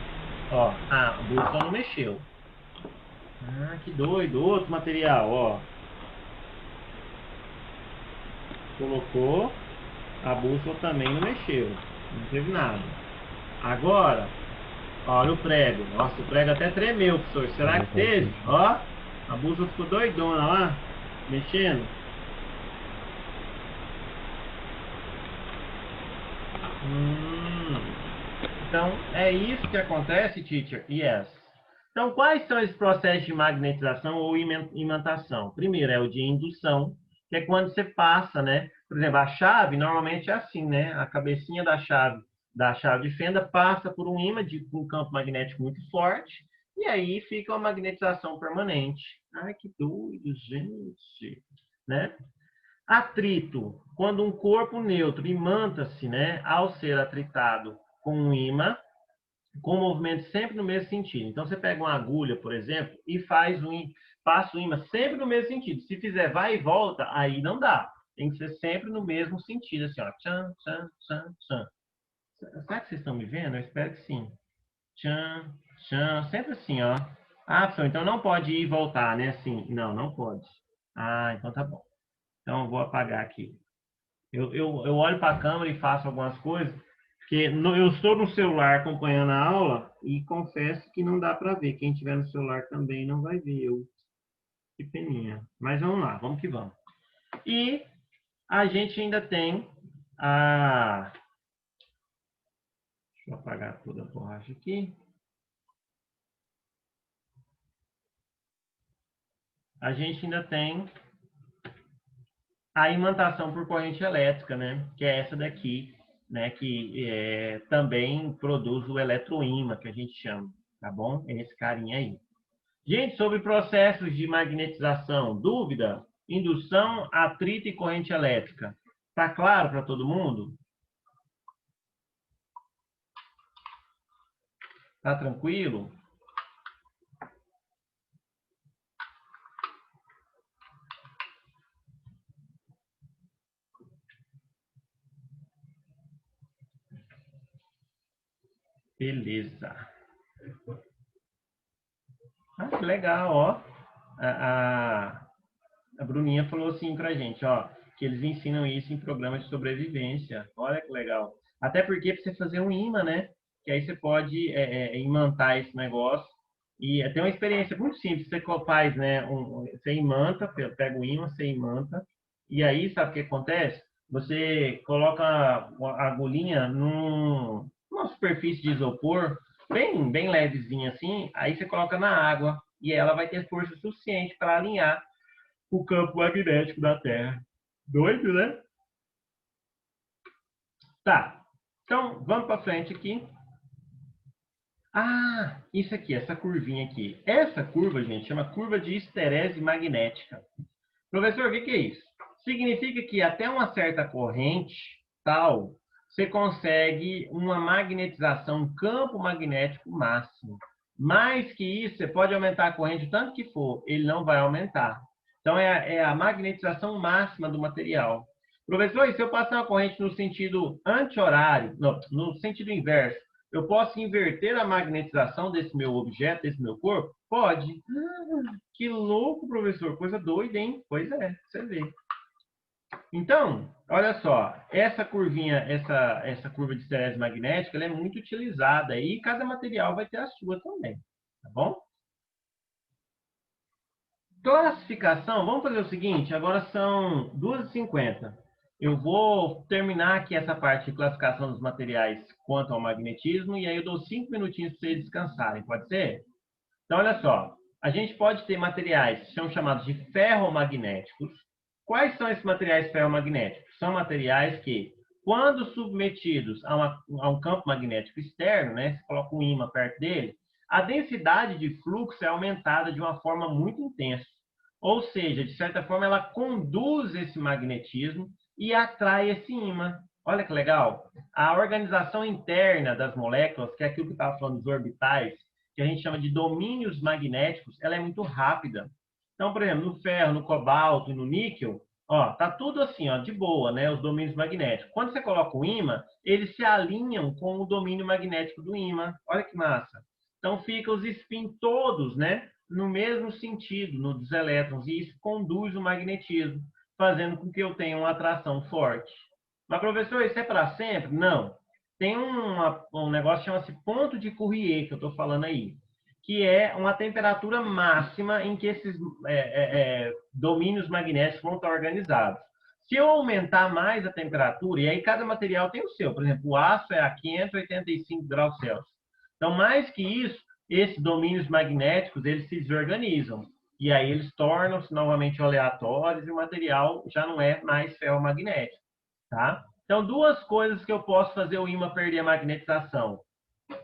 [SPEAKER 1] Ó, a bússola não mexeu. Ah, que doido. Outro material, ó. Colocou, a bússola também não mexeu. Não teve nada. Agora, olha o prego. Nossa, o prego até tremeu, professor. Será que teve? Ó, a bússola ficou doidona, ó. Mexendo. Então, é isso que acontece, teacher? Yes. Então, quais são esses processos de magnetização ou imantação? Primeiro é o de indução, que é quando você passa, né? Por exemplo, a chave normalmente é assim, né? A cabecinha da chave de fenda passa por um ímã com um campo magnético muito forte e aí fica uma magnetização permanente. Ai, que doido, gente, né? Atrito, quando um corpo neutro imanta-se, né, ao ser atritado com um ímã, com movimento sempre no mesmo sentido. Então, você pega uma agulha, por exemplo, e passa o ímã sempre no mesmo sentido. Se fizer vai e volta, aí não dá. Tem que ser sempre no mesmo sentido, assim, ó. Tchan, tchan, tchan, tchan. Será que vocês estão me vendo? Eu espero que sim. Tchan, tchan, sempre assim, ó. Ah, pessoal, então não pode ir e voltar, né? Assim, não pode. Ah, então tá bom. Então, eu vou apagar aqui. Eu olho para a câmera e faço algumas coisas, Eu estou no celular acompanhando a aula e confesso que não dá para ver. Quem tiver no celular também não vai ver. Que peninha. Mas vamos lá, vamos que vamos. E a gente ainda tem a... Deixa eu apagar toda a borracha aqui. A gente ainda tem a imantação por corrente elétrica, né? Que é essa daqui, né? Que também produz o eletroímã, que a gente chama, tá bom? É esse carinha aí. Gente, sobre processos de magnetização, dúvida? Indução, atrito e corrente elétrica. Tá claro para todo mundo? Tá tranquilo? Beleza. Ah, que legal, ó. A Bruninha falou assim pra gente, ó, que eles ensinam isso em programas de sobrevivência. Olha que legal. Até porque para você fazer um imã, né? Que aí você pode imantar esse negócio. E tem uma experiência muito simples. Você faz, né? Você imanta, pega o imã, você imanta. E aí, sabe o que acontece? Você coloca a agulhinha numa superfície de isopor, bem levezinha assim. Aí você coloca na água e ela vai ter força suficiente para alinhar o campo magnético da Terra. Doido, né? Tá. Então, vamos para frente aqui. Ah, isso aqui, essa curvinha aqui. Essa curva, gente, chama curva de histerese magnética. Professor, o que é isso? Significa que até uma certa corrente tal, você consegue uma magnetização, um campo magnético máximo. Mais que isso, você pode aumentar a corrente o tanto que for, ele não vai aumentar. Então, é a magnetização máxima do material. Professor, e se eu passar uma corrente no sentido anti-horário, no sentido inverso, eu posso inverter a magnetização desse meu objeto, desse meu corpo? Pode. Que louco, professor. Coisa doida, hein? Pois é, você vê. Então, olha só, essa curvinha, essa curva de esterese magnética, ela é muito utilizada e cada material vai ter a sua também, tá bom? Classificação, vamos fazer o seguinte, agora são 2h50. Eu vou terminar aqui essa parte de classificação dos materiais quanto ao magnetismo e aí eu dou 5 minutinhos para vocês descansarem, pode ser? Então, olha só, a gente pode ter materiais que são chamados de ferromagnéticos. Quais são esses materiais ferromagnéticos? São materiais que, quando submetidos a um campo magnético externo, né, você coloca um ímã perto dele, a densidade de fluxo é aumentada de uma forma muito intensa. Ou seja, de certa forma, ela conduz esse magnetismo e atrai esse ímã. Olha que legal. A organização interna das moléculas, que é aquilo que eu estava falando dos orbitais, que a gente chama de domínios magnéticos, ela é muito rápida. Então, por exemplo, no ferro, no cobalto e no níquel, ó, tá tudo assim, ó, de boa, né? Os domínios magnéticos. Quando você coloca o ímã, eles se alinham com o domínio magnético do ímã. Olha que massa. Então, fica os spin todos, né? No mesmo sentido, no dos elétrons, e isso conduz o magnetismo, fazendo com que eu tenha uma atração forte. Mas, professor, isso é para sempre? Não. Tem um negócio que chama-se ponto de Fourier, que eu estou falando aí, que é uma temperatura máxima em que esses domínios magnéticos vão estar organizados. Se eu aumentar mais a temperatura, e aí cada material tem o seu, por exemplo, o aço é a 585 graus Celsius. Então, mais que isso, esses domínios magnéticos, eles se desorganizam. E aí eles tornam-se novamente aleatórios e o material já não é mais ferromagnético, tá? Então, duas coisas que eu posso fazer o ímã perder a magnetização.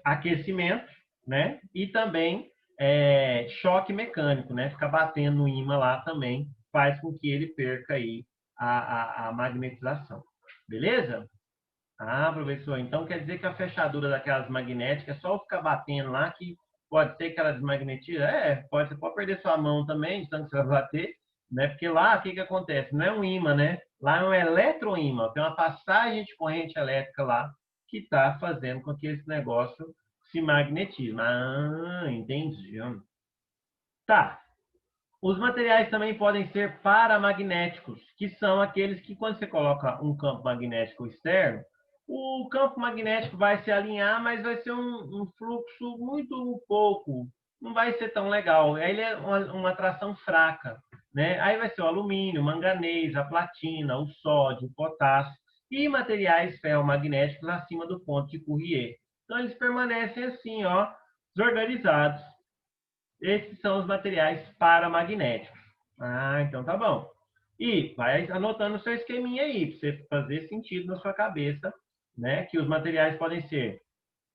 [SPEAKER 1] Aquecimento, né? E também choque mecânico, né? Ficar batendo no ímã lá também faz com que ele perca aí a magnetização. Beleza? Ah, professor, então quer dizer que a fechadura daquelas magnéticas é só ficar batendo lá que pode ser que ela desmagnetize? Você pode perder sua mão também, de tanto que você vai bater, né? Porque lá, o que acontece? Não é um ímã, né? Lá é um eletroímã, tem uma passagem de corrente elétrica lá que está fazendo com que esse negócio se magnetize. Ah, entendi. Tá. Os materiais também podem ser paramagnéticos, que são aqueles que, quando você coloca um campo magnético externo, o campo magnético vai se alinhar, mas vai ser um fluxo muito pouco, não vai ser tão legal. Aí ele é uma atração fraca, né? Aí vai ser o alumínio, o manganês, a platina, o sódio, o potássio e materiais ferromagnéticos acima do ponto de Fourier. Então eles permanecem assim, ó, desorganizados. Esses são os materiais paramagnéticos. Ah, então tá bom. E vai anotando o seu esqueminha aí, para você fazer sentido na sua cabeça, né? Que os materiais podem ser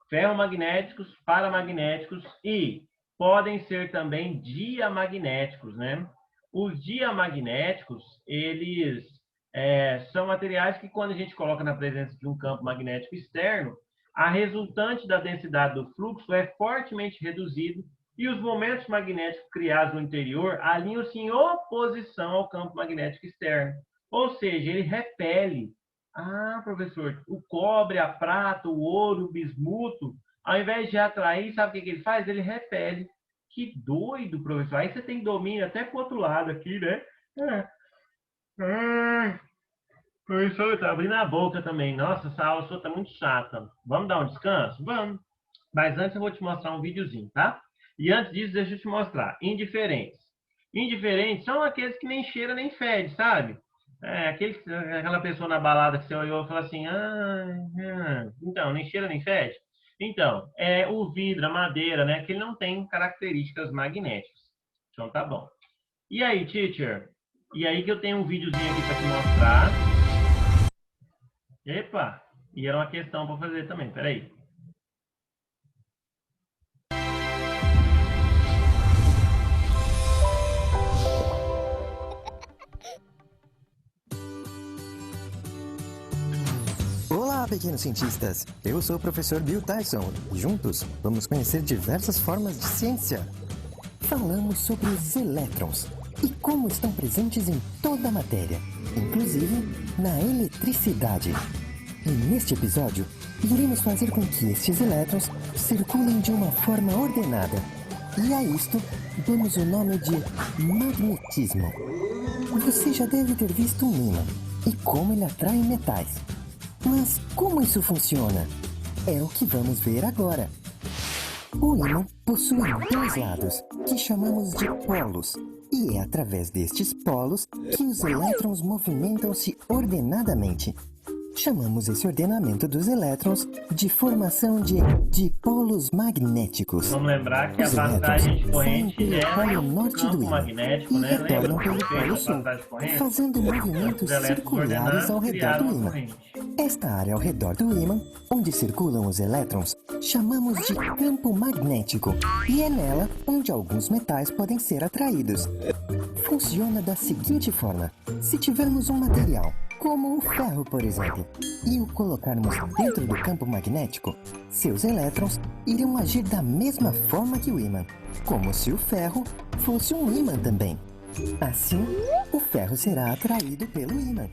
[SPEAKER 1] ferromagnéticos, paramagnéticos e podem ser também diamagnéticos, né? Os diamagnéticos, eles são materiais que, quando a gente coloca na presença de um campo magnético externo, a resultante da densidade do fluxo é fortemente reduzido e os momentos magnéticos criados no interior alinham-se em oposição ao campo magnético externo. Ou seja, ele repele. Ah, professor, o cobre, a prata, o ouro, o bismuto, ao invés de atrair, sabe o que ele faz? Ele repele. Que doido, professor. Aí você tem domínio até pro outro lado aqui, né? Professor, tá abrindo a boca também. Nossa, essa aula sua tá muito chata. Vamos dar um descanso? Vamos. Mas antes eu vou te mostrar um videozinho, tá? E antes disso, deixa eu te mostrar. Indiferentes. Indiferentes são aqueles que nem cheira nem fede, sabe? Aquela pessoa na balada que você olhou e falou assim, então, nem cheira nem fede. Então, é o vidro, a madeira, né? Que ele não tem características magnéticas. Então, tá bom. E aí, teacher? E aí que eu tenho um videozinho aqui para te mostrar. Epa! E era uma questão para fazer também, peraí.
[SPEAKER 2] Olá, pequenos cientistas! Eu sou o professor Bill Tyson e juntos vamos conhecer diversas formas de ciência. Falamos sobre os elétrons e como estão presentes em toda a matéria, inclusive na eletricidade. E neste episódio, iremos fazer com que estes elétrons circulem de uma forma ordenada. E a isto damos o nome de magnetismo. Você já deve ter visto um ímã e como ele atrai metais. Mas como isso funciona? É o que vamos ver agora. O ímã possui dois lados, que chamamos de polos, e é através destes polos que os elétrons movimentam-se ordenadamente. Chamamos esse ordenamento dos elétrons de formação de dipolos magnéticos.
[SPEAKER 1] Vamos lembrar que
[SPEAKER 2] Os
[SPEAKER 1] a passagem de
[SPEAKER 2] elétrons saem
[SPEAKER 1] corrente
[SPEAKER 2] pelo
[SPEAKER 1] é
[SPEAKER 2] polo
[SPEAKER 1] o
[SPEAKER 2] norte do
[SPEAKER 1] campo
[SPEAKER 2] ímã
[SPEAKER 1] magnético,
[SPEAKER 2] e
[SPEAKER 1] né?
[SPEAKER 2] retornam
[SPEAKER 1] Lembra
[SPEAKER 2] pelo
[SPEAKER 1] que fez
[SPEAKER 2] polo
[SPEAKER 1] a
[SPEAKER 2] sul,
[SPEAKER 1] passagem de corrente?
[SPEAKER 2] fazendo movimentos
[SPEAKER 1] Os elétrons
[SPEAKER 2] circulares ao
[SPEAKER 1] ordenados
[SPEAKER 2] redor
[SPEAKER 1] criaram
[SPEAKER 2] do
[SPEAKER 1] uma
[SPEAKER 2] ímã.
[SPEAKER 1] corrente.
[SPEAKER 2] Esta área ao redor do ímã, onde circulam os elétrons, chamamos de campo magnético, e é nela onde alguns metais podem ser atraídos. Funciona da seguinte forma: se tivermos um material, como o ferro, por exemplo, e o colocarmos dentro do campo magnético, seus elétrons irão agir da mesma forma que o ímã, como se o ferro fosse um ímã também. Assim, o ferro será atraído pelo ímã.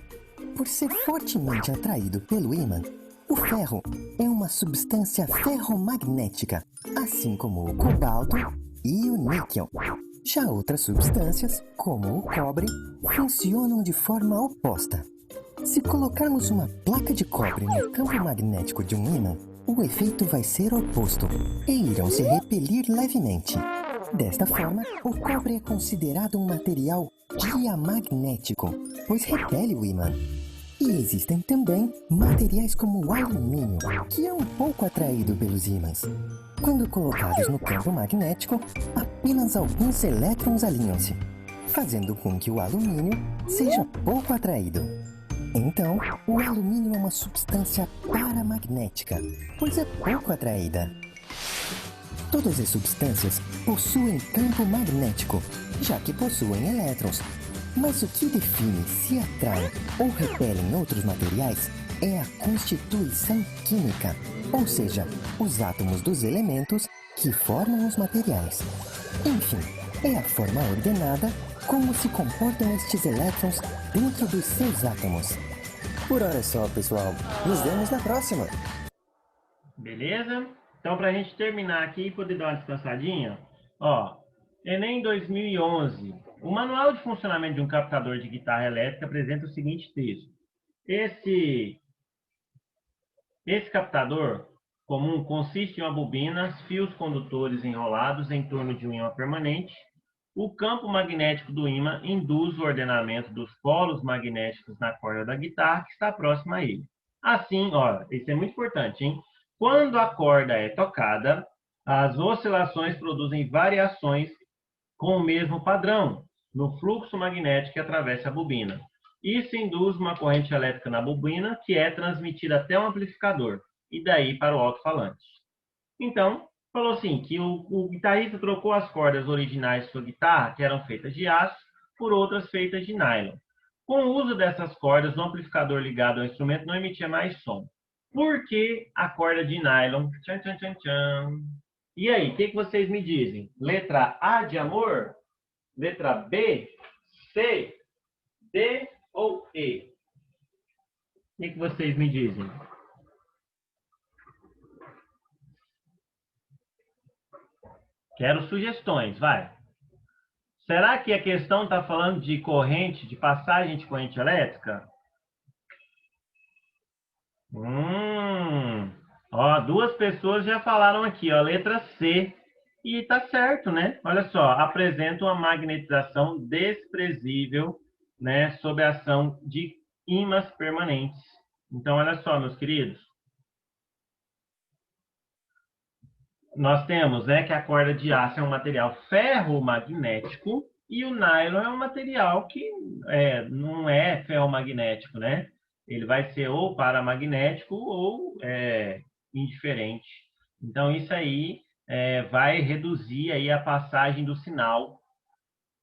[SPEAKER 2] Por ser fortemente atraído pelo ímã, o ferro é uma substância ferromagnética, assim como o cobalto e o níquel. Já outras substâncias, como o cobre, funcionam de forma oposta. Se colocarmos uma placa de cobre no campo magnético de um ímã, o efeito vai ser oposto e irão se repelir levemente. Desta forma, o cobre é considerado um material diamagnético, pois repele o ímã. E existem também materiais como o alumínio, que é um pouco atraído pelos ímãs. Quando colocados no campo magnético, apenas alguns elétrons alinham-se, fazendo com que o alumínio seja pouco atraído. Então, o alumínio é uma substância paramagnética, pois é pouco atraída. Todas as substâncias possuem campo magnético, já que possuem elétrons. Mas o que define se atraem ou repelem outros materiais é a constituição química, ou seja, os átomos dos elementos que formam os materiais. Enfim, é a forma ordenada como se comportam estes elétrons dentro dos seus átomos. Por hora é só, pessoal. Nos vemos na próxima!
[SPEAKER 1] Beleza? Então, para a gente terminar aqui e poder dar uma descansadinha, ó, Enem 2011. O manual de funcionamento de um captador de guitarra elétrica apresenta o seguinte texto. Esse Esse captador comum consiste em uma bobina, fios condutores enrolados em torno de um ímã permanente. O campo magnético do ímã induz o ordenamento dos polos magnéticos na corda da guitarra que está próxima a ele. Assim, ó, isso é muito importante, hein? Quando a corda é tocada, as oscilações produzem variações com o mesmo padrão no fluxo magnético que atravessa a bobina. Isso induz uma corrente elétrica na bobina, que é transmitida até um amplificador, e daí para o alto-falante. Então, falou assim, que o guitarrista trocou as cordas originais de sua guitarra, que eram feitas de aço, por outras feitas de nylon. Com o uso dessas cordas, o amplificador ligado ao instrumento não emitia mais som. Por que a corda de nylon? Tchan, tchan, tchan, tchan. E aí, o que vocês me dizem? Letra A de amor? Letra B? C? D ou E? O que vocês me dizem? Quero sugestões, vai. Será que a questão está falando de corrente, de passagem de corrente elétrica? Ó, duas pessoas já falaram aqui, ó, letra C. E tá certo, né? Olha só, apresenta uma magnetização desprezível, né, sob a ação de ímãs permanentes. Então, olha só, meus queridos, nós temos, né, que a corda de aço é um material ferromagnético e o nylon é um material que não é ferromagnético, né? Ele vai ser ou paramagnético ou indiferente. Então, isso aí vai reduzir aí a passagem do sinal.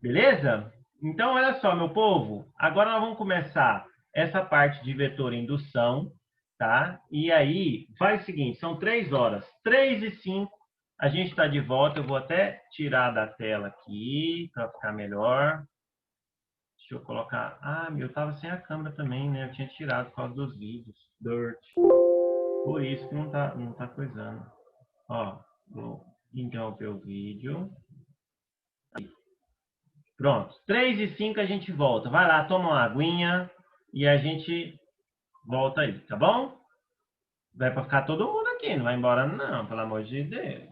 [SPEAKER 1] Beleza? Então, olha só, meu povo. Agora nós vamos começar essa parte de vetor indução, tá? E aí, faz o seguinte, são 3 horas. 3h05, a gente está de volta. Eu vou até tirar da tela aqui, para ficar melhor. Deixa eu colocar... Ah, meu, eu tava sem a câmera também, né? Eu tinha tirado por causa dos vídeos. Dirt. Por isso que não tá coisando. Ó, vou interromper o vídeo. Pronto. 3h05 a gente volta. Vai lá, toma uma aguinha e a gente volta aí, tá bom? Vai para ficar todo mundo aqui, não vai embora não, pelo amor de Deus.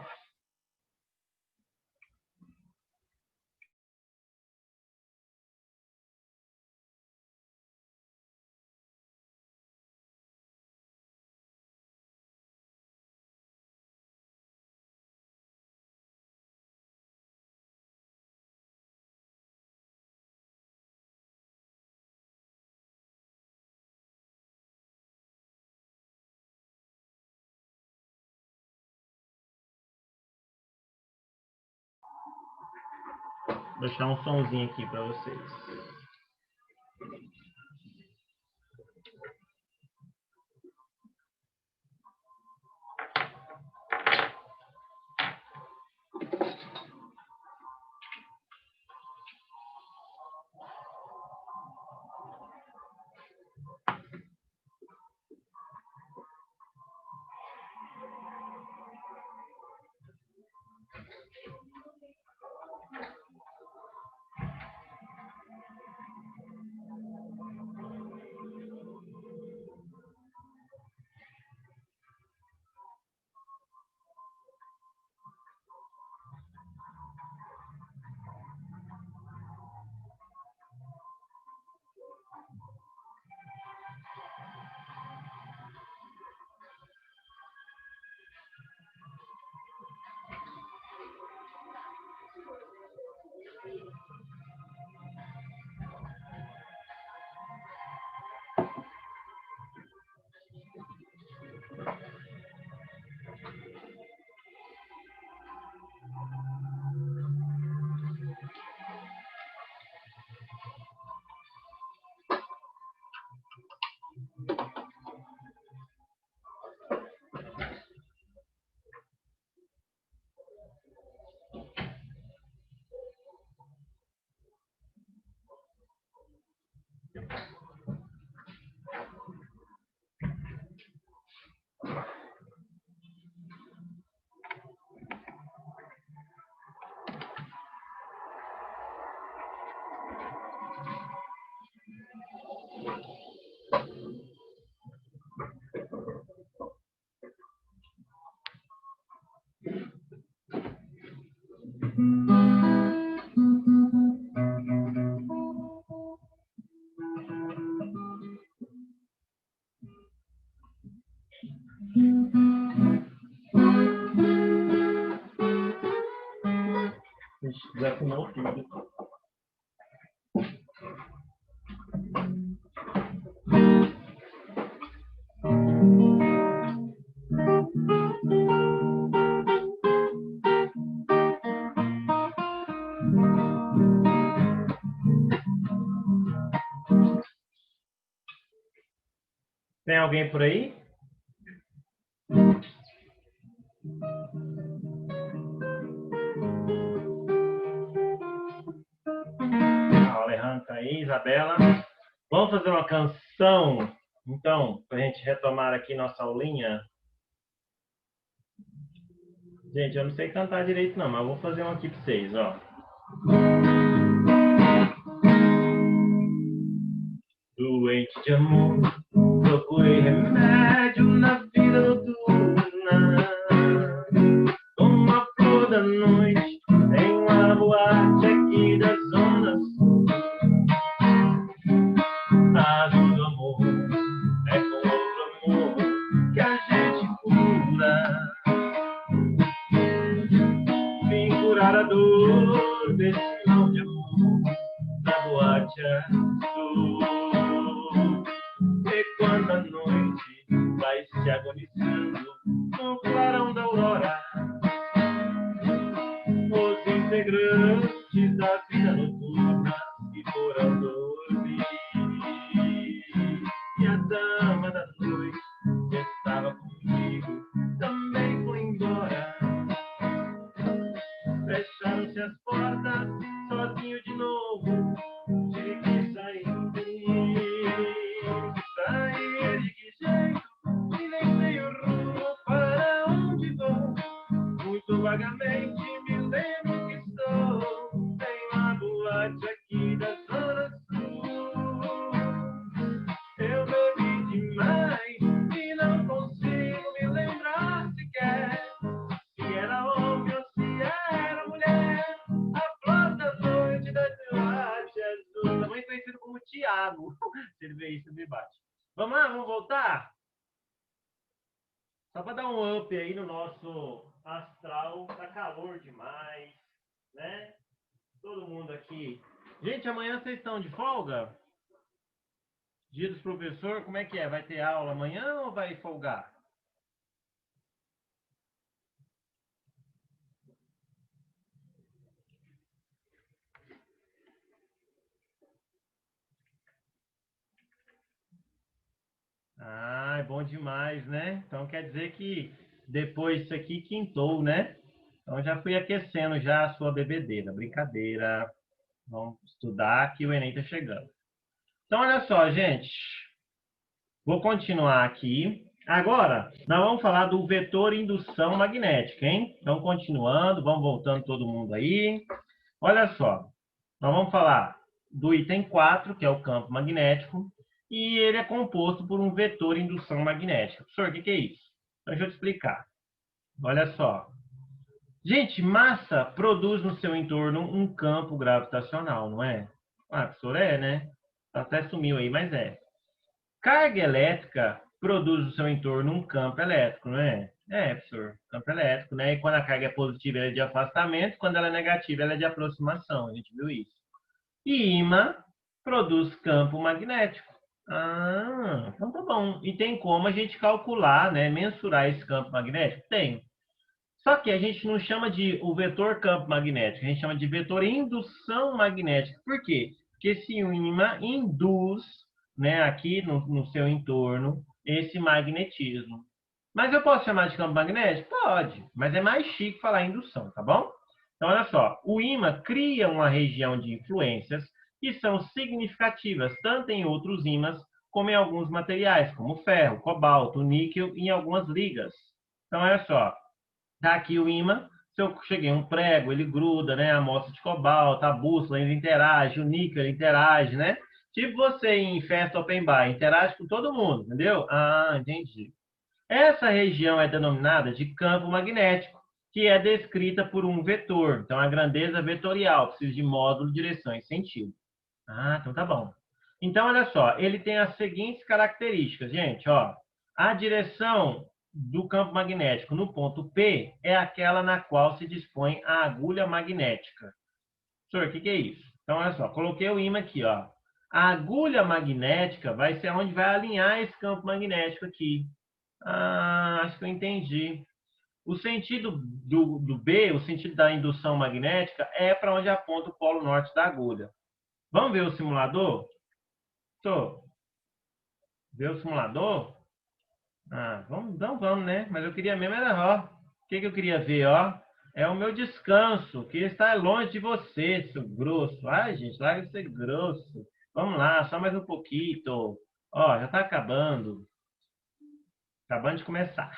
[SPEAKER 1] Vou deixar um sonzinho aqui para vocês. Desafinou tudo. Tem alguém por aí? A Alejandra tá aí, Isabela. Vamos fazer uma canção, então, para a gente retomar aqui nossa aulinha. Gente, eu não sei cantar direito não, mas eu vou fazer um aqui para vocês, ó. Doente de amor, procurei remédio na vida noturna. Como uma flor da noite, em uma boate aqui da zona sul. Mas o amor é com outro amor que a gente cura. Vim curar a dor desse mal de amor na boate azul. E quando a noite vai se agonizando no clarão da aurora, os integrantes da vida noturna se foram dormir. E a dama da noite que estava comigo também foi embora. Fecharam-se as portas, sozinho de novo. Tive que sair de que jeito? E nem sei o rumo para onde vou. Muito vagamente me lembro que estou em uma boate aqui da Zona Sul. Eu bebi demais e não consigo me lembrar sequer se era homem ou se era mulher. A flor da noite da boate azul. Também conhecido como Thiago. Se ele vê isso, me bate. Vamos lá, vamos voltar? Só para dar um up aí no nosso astral. Tá calor demais, né? Todo mundo aqui. Gente, amanhã vocês estão de folga? Dia dos professores, como é que é? Vai ter aula amanhã ou vai folgar? Ah, é bom demais, né? Então quer dizer que depois disso aqui quintou, né? Então já fui aquecendo já a sua bebedeira. Brincadeira. Vamos estudar que o Enem tá chegando. Então olha só, gente. Vou continuar aqui. Agora, nós vamos falar do vetor indução magnética, hein? Então continuando, vamos voltando todo mundo aí. Olha só. Nós vamos falar do item 4, que é o campo magnético. E ele é composto por um vetor indução magnética. Professor, o que é isso? Então, deixa eu te explicar. Olha só. Gente, massa produz no seu entorno um campo gravitacional, não é? Ah, professor, é, né? Até sumiu aí, mas é. Carga elétrica produz no seu entorno um campo elétrico, não é? É, professor, campo elétrico, né? E quando a carga é positiva, ela é de afastamento, quando ela é negativa, ela é de aproximação. A gente viu isso. E ímã produz campo magnético. Ah, então tá bom. E tem como a gente calcular, né, mensurar esse campo magnético? Tem. Só que a gente não chama de o vetor campo magnético, a gente chama de vetor indução magnética. Por quê? Porque esse ímã induz, né, aqui no seu entorno esse magnetismo. Mas eu posso chamar de campo magnético? Pode, mas é mais chique falar indução, tá bom? Então, olha só, o ímã cria uma região de influências que são significativas tanto em outros ímãs como em alguns materiais, como ferro, cobalto, níquel e em algumas ligas. Então, olha só, tá aqui o ímã, se eu cheguei um prego, ele gruda, né? A amostra de cobalto, a bússola, ele interage, o níquel ele interage, né? Tipo você em festa open bar, interage com todo mundo, entendeu? Ah, entendi. Essa região é denominada de campo magnético que é descrita por um vetor. Então, a grandeza vetorial, precisa de módulo, direção e sentido. Ah, então tá bom. Então, olha só, ele tem as seguintes características, gente, ó. A direção do campo magnético no ponto P é aquela na qual se dispõe a agulha magnética. Senhor, o que é isso? Então, olha só, coloquei o ímã aqui, ó. A agulha magnética vai ser onde vai alinhar esse campo magnético aqui. Ah, acho que eu entendi. O sentido do B, o sentido da indução magnética, é para onde aponta o polo norte da agulha. Vamos ver o simulador? Tô. Ver o simulador? Ah, vamos, então vamos, né? Mas eu queria mesmo era, ó. O que eu queria ver, ó? É o meu descanso, que está longe de você, seu grosso. Ai, gente, larga de ser grosso. Vamos lá, só mais um pouquinho. Ó, já está acabando. Acabando de começar.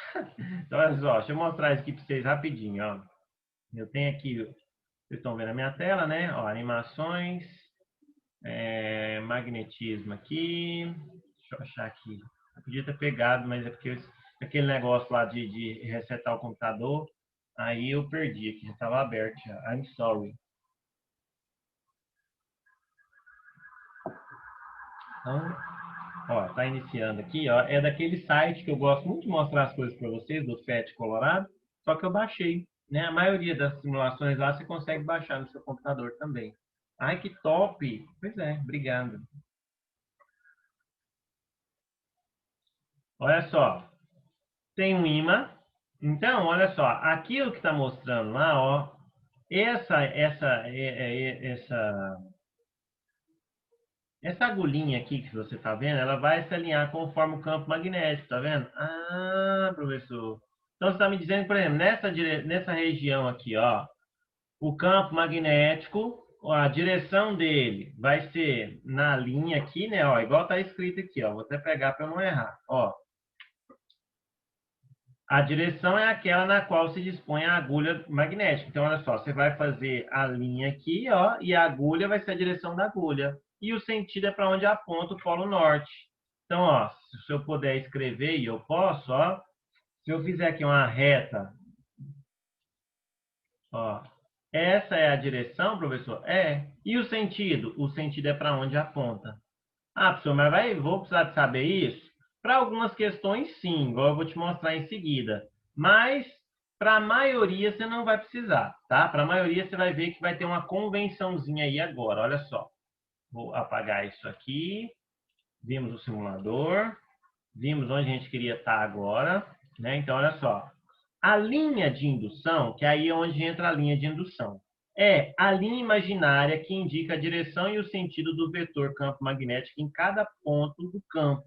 [SPEAKER 1] Então, olha só, deixa eu mostrar isso aqui para vocês rapidinho, ó. Eu tenho aqui, vocês estão vendo a minha tela, né? Ó, animações, magnetismo aqui. Deixa eu achar aqui. Eu podia ter pegado, mas é porque aquele negócio lá de resetar o computador, aí eu perdi aqui, já estava aberto já. I'm sorry. Então, ó, tá iniciando aqui, ó. É daquele site que eu gosto muito de mostrar as coisas para vocês, do FET Colorado, só que eu baixei, né? A maioria das simulações lá você consegue baixar no seu computador também. Ai, que top! Pois é, obrigado. Olha só, tem um imã. Então, olha só, aquilo que está mostrando lá, ó, essa agulhinha aqui que você está vendo, ela vai se alinhar conforme o campo magnético, tá vendo? Ah, professor. Então, você está me dizendo, por exemplo, nessa região aqui, ó, o campo magnético, ó, a direção dele vai ser na linha aqui, né? Ó, igual está escrito aqui, ó. Vou até pegar para eu não errar. Ó, a direção é aquela na qual se dispõe a agulha magnética. Então, olha só, você vai fazer a linha aqui, ó, e a agulha vai ser a direção da agulha. E o sentido é para onde aponta o polo norte. Então, ó, se eu puder escrever, e eu posso, ó, se eu fizer aqui uma reta, ó, essa é a direção, professor? É. E o sentido? O sentido é para onde aponta. Ah, professor, mas vou precisar de saber isso? Para algumas questões, sim, igual eu vou te mostrar em seguida. Mas, para a maioria, você não vai precisar, tá? Para a maioria, você vai ver que vai ter uma convençãozinha aí agora. Olha só. Vou apagar isso aqui. Vimos o simulador. Vimos onde a gente queria estar agora, né? Então, olha só. A linha de indução, que aí é onde entra a linha de indução, é a linha imaginária que indica a direção e o sentido do vetor campo magnético em cada ponto do campo.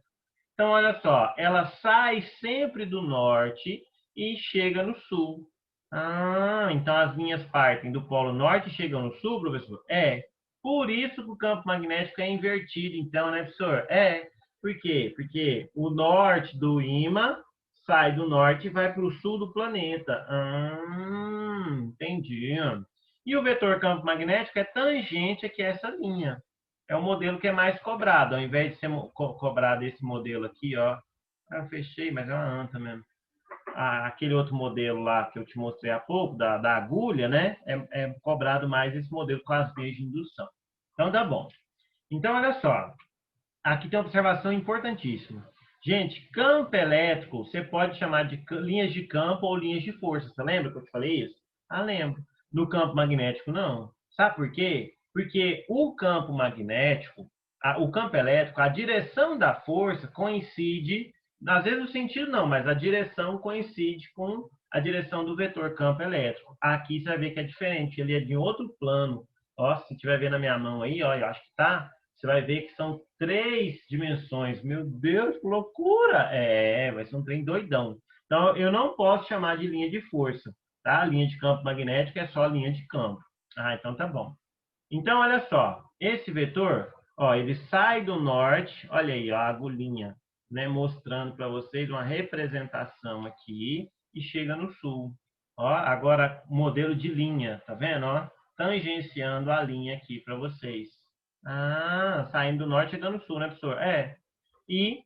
[SPEAKER 1] Então, olha só, ela sai sempre do norte e chega no sul. Ah, então as linhas partem do polo norte e chegam no sul, professor? É. Por isso que o campo magnético é invertido, então, né, professor? É. Por quê? Porque o norte do ímã sai do norte e vai para o sul do planeta. Entendi. E o vetor campo magnético é tangente aqui a essa linha. É o modelo que é mais cobrado, ao invés de ser cobrado esse modelo aqui, ó. Ah, eu fechei, mas é uma anta mesmo. Aquele outro modelo lá que eu te mostrei há pouco, da agulha, né? É cobrado mais esse modelo com as veias de indução. Então, tá bom. Então, olha só. Aqui tem uma observação importantíssima. Gente, campo elétrico, você pode chamar de linhas de campo ou linhas de força. Você lembra que eu te falei isso? Ah, lembro. No campo magnético, não. Sabe por quê? Porque o campo magnético, o campo elétrico, a direção da força coincide, às vezes o sentido não, mas a direção coincide com a direção do vetor campo elétrico. Aqui você vai ver que é diferente, ele é de outro plano. Ó, se estiver vendo a minha mão aí, ó, eu acho que tá, você vai ver que são 3 dimensões. Meu Deus, que loucura! Vai ser um trem doidão. Então, eu não posso chamar de linha de força, tá? A linha de campo magnético é só a linha de campo. Ah, então tá bom. Então, olha só. Esse vetor, ó, ele sai do norte. Olha aí, ó, a agulhinha, né? Mostrando para vocês uma representação aqui e chega no sul. Ó, agora, modelo de linha, tá vendo? Ó, tangenciando a linha aqui para vocês. Ah, saindo do norte e chegando no sul, né, professor? É. E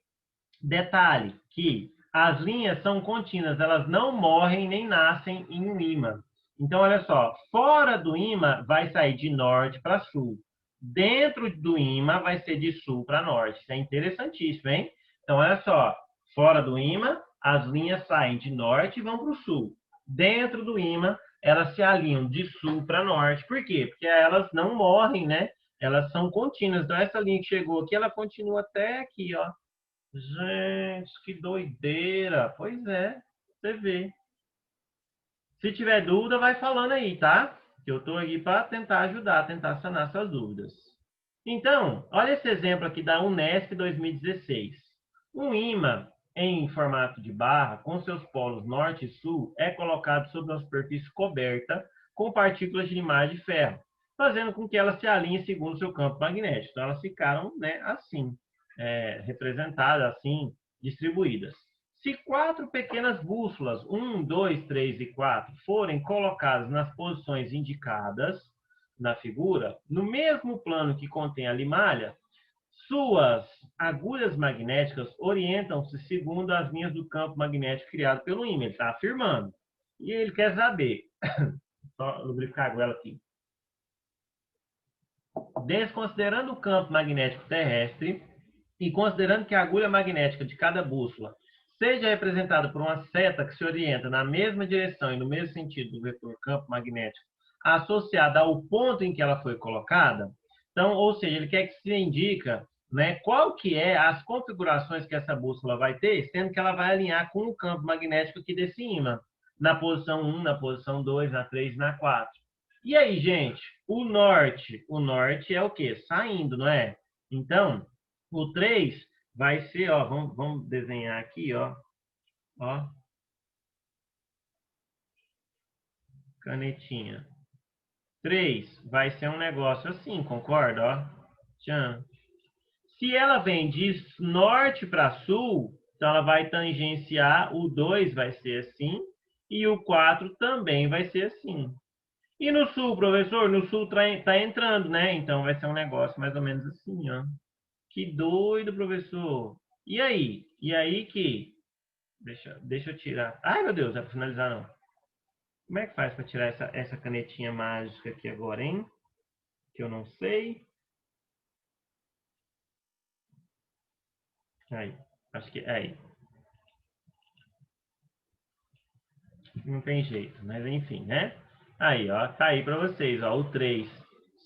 [SPEAKER 1] detalhe que as linhas são contínuas, elas não morrem nem nascem em um ímã. Então, olha só, fora do ímã vai sair de norte para sul. Dentro do ímã vai ser de sul para norte. Isso é interessantíssimo, hein? Então, olha só, fora do ímã, as linhas saem de norte e vão para o sul. Dentro do ímã, elas se alinham de sul para norte. Por quê? Porque elas não morrem, né? Elas são contínuas. Então, essa linha que chegou aqui, ela continua até aqui, ó. Gente, que doideira. Pois é, você vê. Se tiver dúvida, vai falando aí, tá? Que eu estou aqui para tentar ajudar, tentar sanar suas dúvidas. Então, olha esse exemplo aqui da Unesp 2016. Um ímã em formato de barra, com seus polos norte e sul, é colocado sobre uma superfície coberta com partículas de limagem de ferro, fazendo com que elas se alinhem segundo seu campo magnético. Então, elas ficaram, né, assim, representadas, assim, distribuídas. Se 4 pequenas bússolas, 1, 2, 3 e 4, forem colocadas nas posições indicadas na figura, no mesmo plano que contém a limalha, suas agulhas magnéticas orientam-se segundo as linhas do campo magnético criado pelo ímã. Ele está afirmando. E ele quer saber. Só lubrificar a goela aqui. Desconsiderando o campo magnético terrestre e considerando que a agulha magnética de cada bússola seja representada por uma seta que se orienta na mesma direção e no mesmo sentido do vetor campo magnético associada ao ponto em que ela foi colocada, então, ou seja, ele quer que se indica, né, qual que é as configurações que essa bússola vai ter, sendo que ela vai alinhar com o campo magnético aqui desse ímã, na posição 1, na posição 2, na 3 e na 4. E aí, gente, o norte é o quê? Saindo, não é? Então, o 3 vai ser, ó, vamos desenhar aqui, ó. Canetinha. 3 vai ser um negócio assim, concorda? Ó. Tchan. Se ela vem de norte para sul, então ela vai tangenciar, o 2 vai ser assim, e o 4 também vai ser assim. E no sul, professor? No sul tá entrando, né? Então vai ser um negócio mais ou menos assim, ó. Que doido, professor. E aí? E aí que... Deixa eu tirar. Ai, meu Deus, não é para finalizar, não. Como é que faz para tirar essa canetinha mágica aqui agora, hein? Que eu não sei. Aí, acho que é aí. Não tem jeito, mas enfim, né? Aí, ó, tá aí para vocês, ó, o 3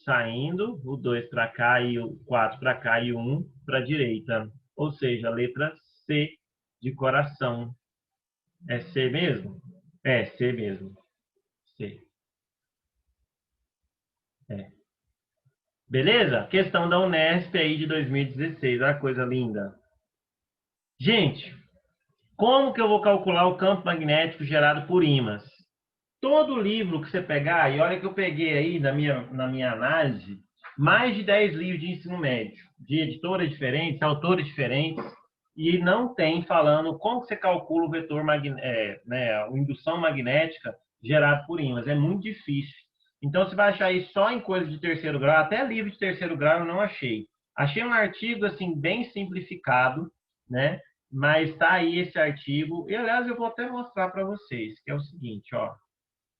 [SPEAKER 1] saindo, o 2 para cá e o 4 para cá e o 1 para a direita. Ou seja, a letra C de coração. É C mesmo? É, C mesmo. C. É. Beleza? Questão da Unesp aí de 2016. Olha que coisa linda. Gente, como que eu vou calcular o campo magnético gerado por ímãs? Todo livro que você pegar, e olha que eu peguei aí na minha análise, mais de 10 livros de ensino médio, de editoras diferentes, autores diferentes, e não tem falando como que você calcula o vetor a indução magnética gerado por ímãs. É muito difícil. Então, você vai achar isso só em coisas de terceiro grau. Até livro de terceiro grau eu não achei. Achei um artigo assim bem simplificado, né? Mas está aí esse artigo. E, aliás, eu vou até mostrar para vocês, que é o seguinte, ó.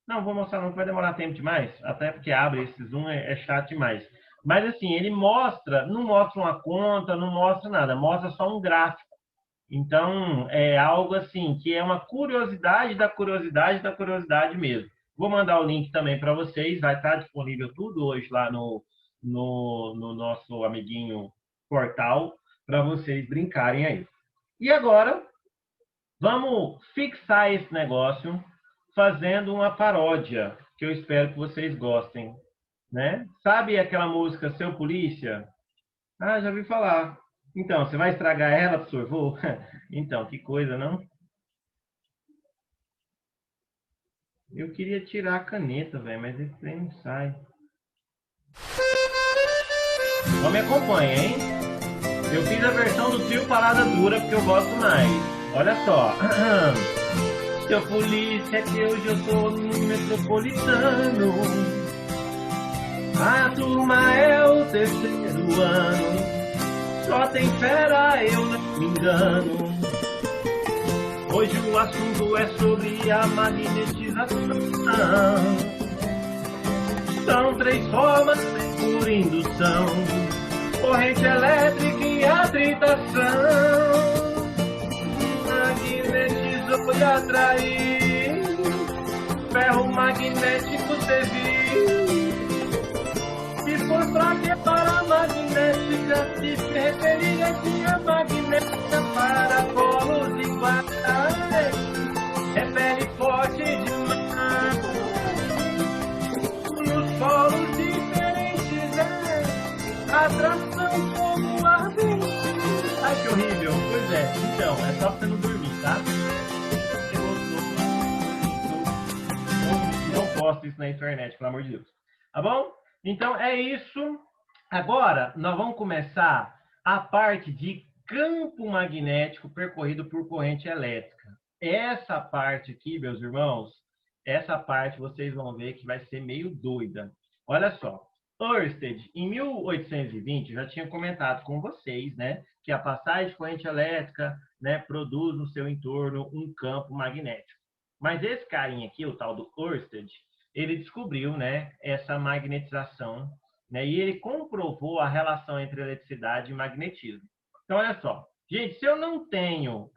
[SPEAKER 1] Não, vou mostrar não, que vai demorar tempo demais. Até porque abre esse zoom, é chato demais. Mas, assim, ele mostra, não mostra uma conta, não mostra nada. Mostra só um gráfico. Então, é algo assim, que é uma curiosidade da curiosidade da curiosidade mesmo. Vou mandar o link também para vocês. Vai estar disponível tudo hoje lá no nosso amiguinho portal para vocês brincarem aí. E agora, vamos fixar esse negócio fazendo uma paródia, que eu espero que vocês gostem, né? Sabe aquela música Seu Polícia? Ah, já ouvi falar. Então, você vai estragar ela, professor? Vou. Então, que coisa, não? Eu queria tirar a caneta, velho, mas esse trem não sai. Então me acompanha, hein? Eu fiz a versão do trio Parada Dura porque eu gosto mais. Olha só. Seu polícia, que hoje eu tô no metropolitano. A turma é o terceiro ano. Só tem fera, eu não me engano. Hoje o assunto é sobre a magnetização. São 3 formas por indução: corrente elétrica e atritação. Magnetizou e atraiu, ferro magnético serviu. Se for fraca para magnética, se referir aqui a magnética para polos iguais. Repele forte demais nos polos diferentes, atração como ardente. Ai, que horrível. Pois é, então, é só pra você não dormir, tá? Se gostou, não posto isso na internet, pelo amor de Deus. Tá bom? Então, é isso. Agora, nós vamos começar a parte de campo magnético percorrido por corrente elétrica. Essa parte aqui, meus irmãos, essa parte vocês vão ver que vai ser meio doida. Olha só, Ørsted, em 1820, já tinha comentado com vocês, né, que a passagem de corrente elétrica, né, produz no seu entorno um campo magnético. Mas esse carinha aqui, o tal do Ørsted, ele descobriu, né, essa magnetização, né, e ele comprovou a relação entre eletricidade e magnetismo. Então, olha só. Gente, se eu não tenho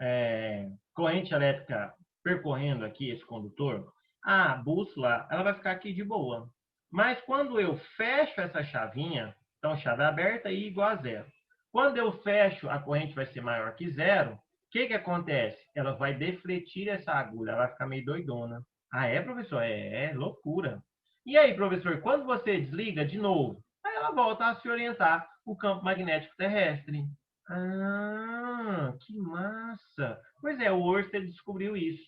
[SPEAKER 1] corrente elétrica percorrendo aqui esse condutor, a bússola ela vai ficar aqui de boa. Mas quando eu fecho essa chavinha, então chave aberta e igual a 0. Quando eu fecho, a corrente vai ser maior que 0. O que acontece? Ela vai defletir essa agulha, ela vai ficar meio doidona. Ah, é, professor? É loucura. E aí, professor, quando você desliga de novo, aí ela volta a se orientar o campo magnético terrestre. Ah, que massa! Pois é, o Ørsted descobriu isso.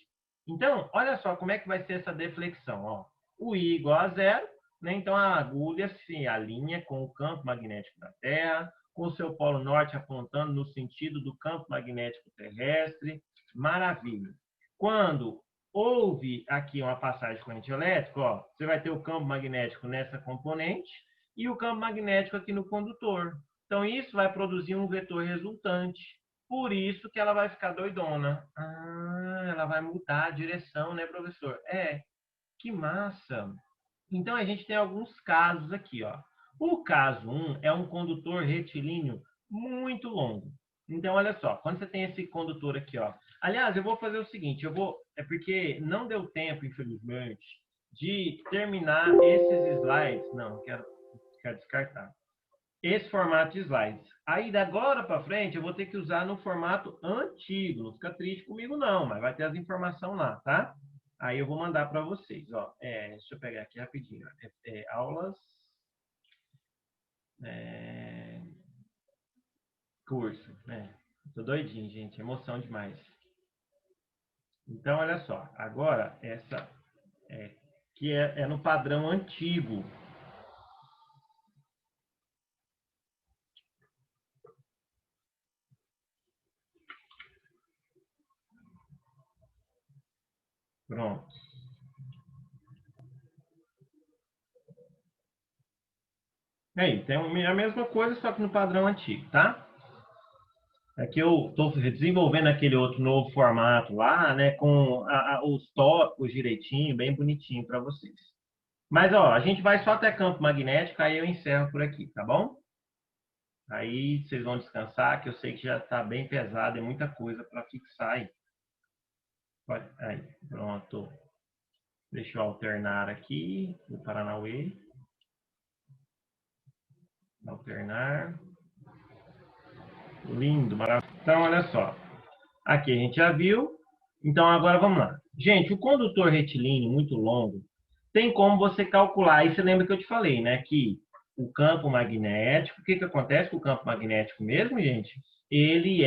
[SPEAKER 1] Então, olha só como é que vai ser essa deflexão. Ó. O I igual a 0, né? Então a agulha se alinha com o campo magnético da Terra, com o seu polo norte apontando no sentido do campo magnético terrestre. Maravilha! Quando houve aqui uma passagem de corrente elétrica, ó, você vai ter o campo magnético nessa componente e o campo magnético aqui no condutor. Então, isso vai produzir um vetor resultante. Por isso que ela vai ficar doidona. Ah, ela vai mudar a direção, né, professor? É, que massa! Então, a gente tem alguns casos aqui, ó. O caso 1 é um condutor retilíneo muito longo. Então, olha só, quando você tem esse condutor aqui, ó. Aliás, eu vou fazer o seguinte, é porque não deu tempo, infelizmente, de terminar esses slides. Não, quero descartar. Esse formato de slides. Aí, da agora para frente, eu vou ter que usar no formato antigo. Não fica triste comigo, não, mas vai ter as informações lá, tá? Aí eu vou mandar para vocês, ó. Deixa eu pegar aqui rapidinho. Aulas. Curso. Tô doidinho, gente. Emoção demais. Então, olha só. Agora, essa que é no padrão antigo. Pronto. Aí, tem a mesma coisa, só que no padrão antigo, tá? Aqui eu estou desenvolvendo aquele outro novo formato lá, né? Com os tópicos direitinho, bem bonitinho para vocês. Mas, ó, a gente vai só até campo magnético, aí eu encerro por aqui, tá bom? Aí vocês vão descansar, que eu sei que já está bem pesado, é muita coisa para fixar aí. Aí, pronto. Deixa eu alternar aqui, o Paranauê. Alternar. Lindo, maravilhoso. Então, olha só. Aqui a gente já viu. Então, agora vamos lá. Gente, o condutor retilíneo muito longo, tem como você calcular. E você lembra que eu te falei, né? Que o campo magnético, o que acontece com o campo magnético mesmo, gente? Ele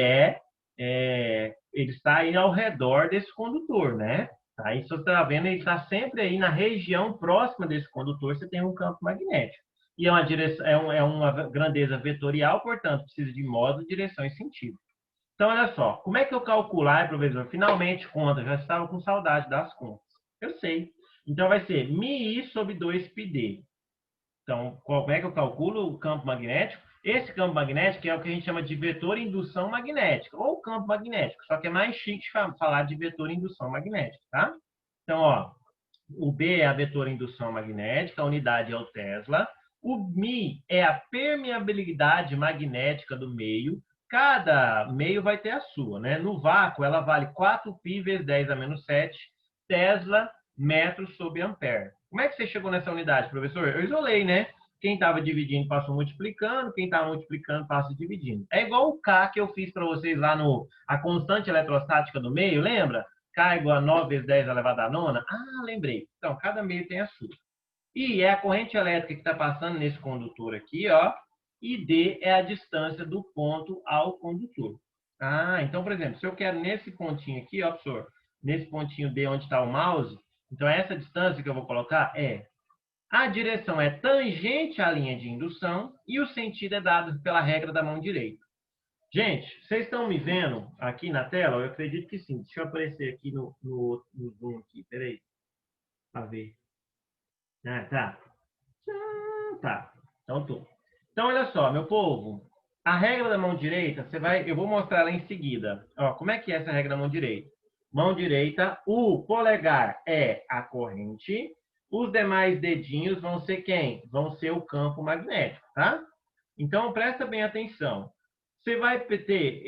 [SPEAKER 1] está aí ao redor desse condutor, né? Aí, se você está vendo, ele está sempre aí na região próxima desse condutor, você tem um campo magnético. E é uma grandeza vetorial, portanto, precisa de modo, direção e sentido. Então, olha só, como é que eu calcular, professor? Finalmente, conta, já estava com saudade das contas. Eu sei. Então, vai ser μi sobre 2πd. Então, como é que eu calculo o campo magnético? Esse campo magnético é o que a gente chama de vetor indução magnética, ou campo magnético, só que é mais chique falar de vetor indução magnética, tá? Então, ó, o B é a vetor indução magnética, a unidade é o Tesla. O μ é a permeabilidade magnética do meio. Cada meio vai ter a sua, né? No vácuo, ela vale 4π vezes 10 a menos 7 Tesla metros sobre ampere. Como é que você chegou nessa unidade, professor? Eu isolei, né? Quem estava dividindo passou multiplicando, quem estava multiplicando passa dividindo. É igual o K que eu fiz para vocês lá no a constante eletrostática do meio, lembra? K igual a 9 vezes 10 elevado à nona? Ah, lembrei. Então, cada meio tem a sua. I é a corrente elétrica que está passando nesse condutor aqui, ó. E D é a distância do ponto ao condutor. Ah, então, por exemplo, se eu quero nesse pontinho aqui, ó, professor, nesse pontinho D onde está o mouse, então essa distância que eu vou colocar é a direção é tangente à linha de indução e o sentido é dado pela regra da mão direita. Gente, vocês estão me vendo aqui na tela? Eu acredito que sim. Deixa eu aparecer aqui no Zoom aqui. Peraí. Para ver. Ah, tá. Tá. Então, tô. Então, olha só, meu povo. A regra da mão direita, eu vou mostrar ela em seguida. Ó, como é que é essa regra da mão direita? Mão direita, o polegar é a corrente. Os demais dedinhos vão ser quem? Vão ser o campo magnético, tá? Então, presta bem atenção. Você vai ter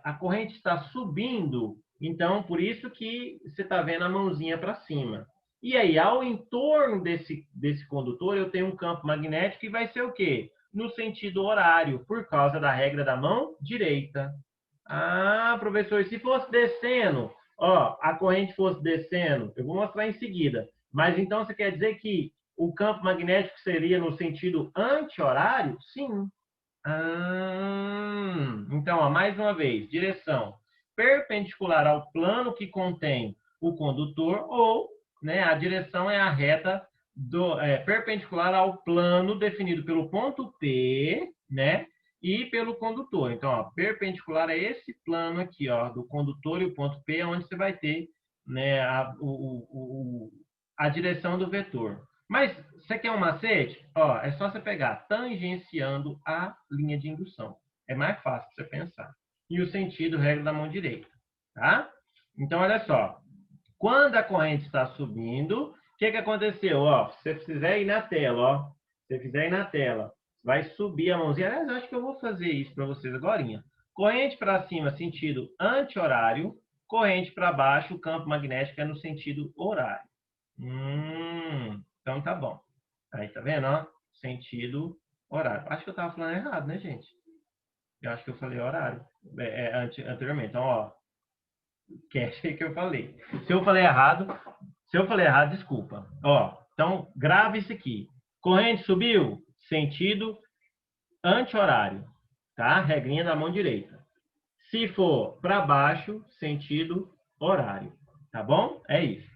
[SPEAKER 1] a corrente está subindo, então, por isso que você está vendo a mãozinha para cima. E aí, ao entorno desse condutor, eu tenho um campo magnético que vai ser o quê? No sentido horário, por causa da regra da mão direita. Ah, professor, e se fosse descendo, ó, a corrente fosse descendo, eu vou mostrar em seguida. Mas então você quer dizer que o campo magnético seria no sentido anti-horário? Sim. Então, ó, mais uma vez, direção perpendicular ao plano que contém o condutor ou, né, a direção é a reta perpendicular ao plano definido pelo ponto P, né, e pelo condutor. Então, ó, perpendicular a esse plano aqui, ó, do condutor e o ponto P, é onde você vai ter, né, a direção do vetor. Mas você quer um macete? Ó, é só você pegar tangenciando a linha de indução. É mais fácil você pensar. E o sentido, regra da mão direita. Tá? Então, olha só. Quando a corrente está subindo, o que aconteceu? Ó, se você fizer ir na tela, ó. Se você fizer ir na tela, vai subir a mãozinha. Aliás, eu acho que eu vou fazer isso para vocês agora. Corrente para cima, sentido anti-horário. Corrente para baixo, o campo magnético é no sentido horário. Então tá bom. Aí, tá vendo, ó? Sentido horário. Acho que eu tava falando errado, né, gente? Eu acho que eu falei horário anteriormente. Então, ó, que eu falei. Se eu falei errado, desculpa. Ó, então grave isso aqui. Corrente subiu, sentido anti-horário, tá? Regrinha da mão direita. Se for para baixo, sentido horário, tá bom? É isso.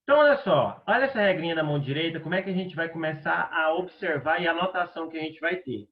[SPEAKER 1] Então, olha só, olha essa regrinha da mão direita, como é que a gente vai começar a observar e a anotação que a gente vai ter.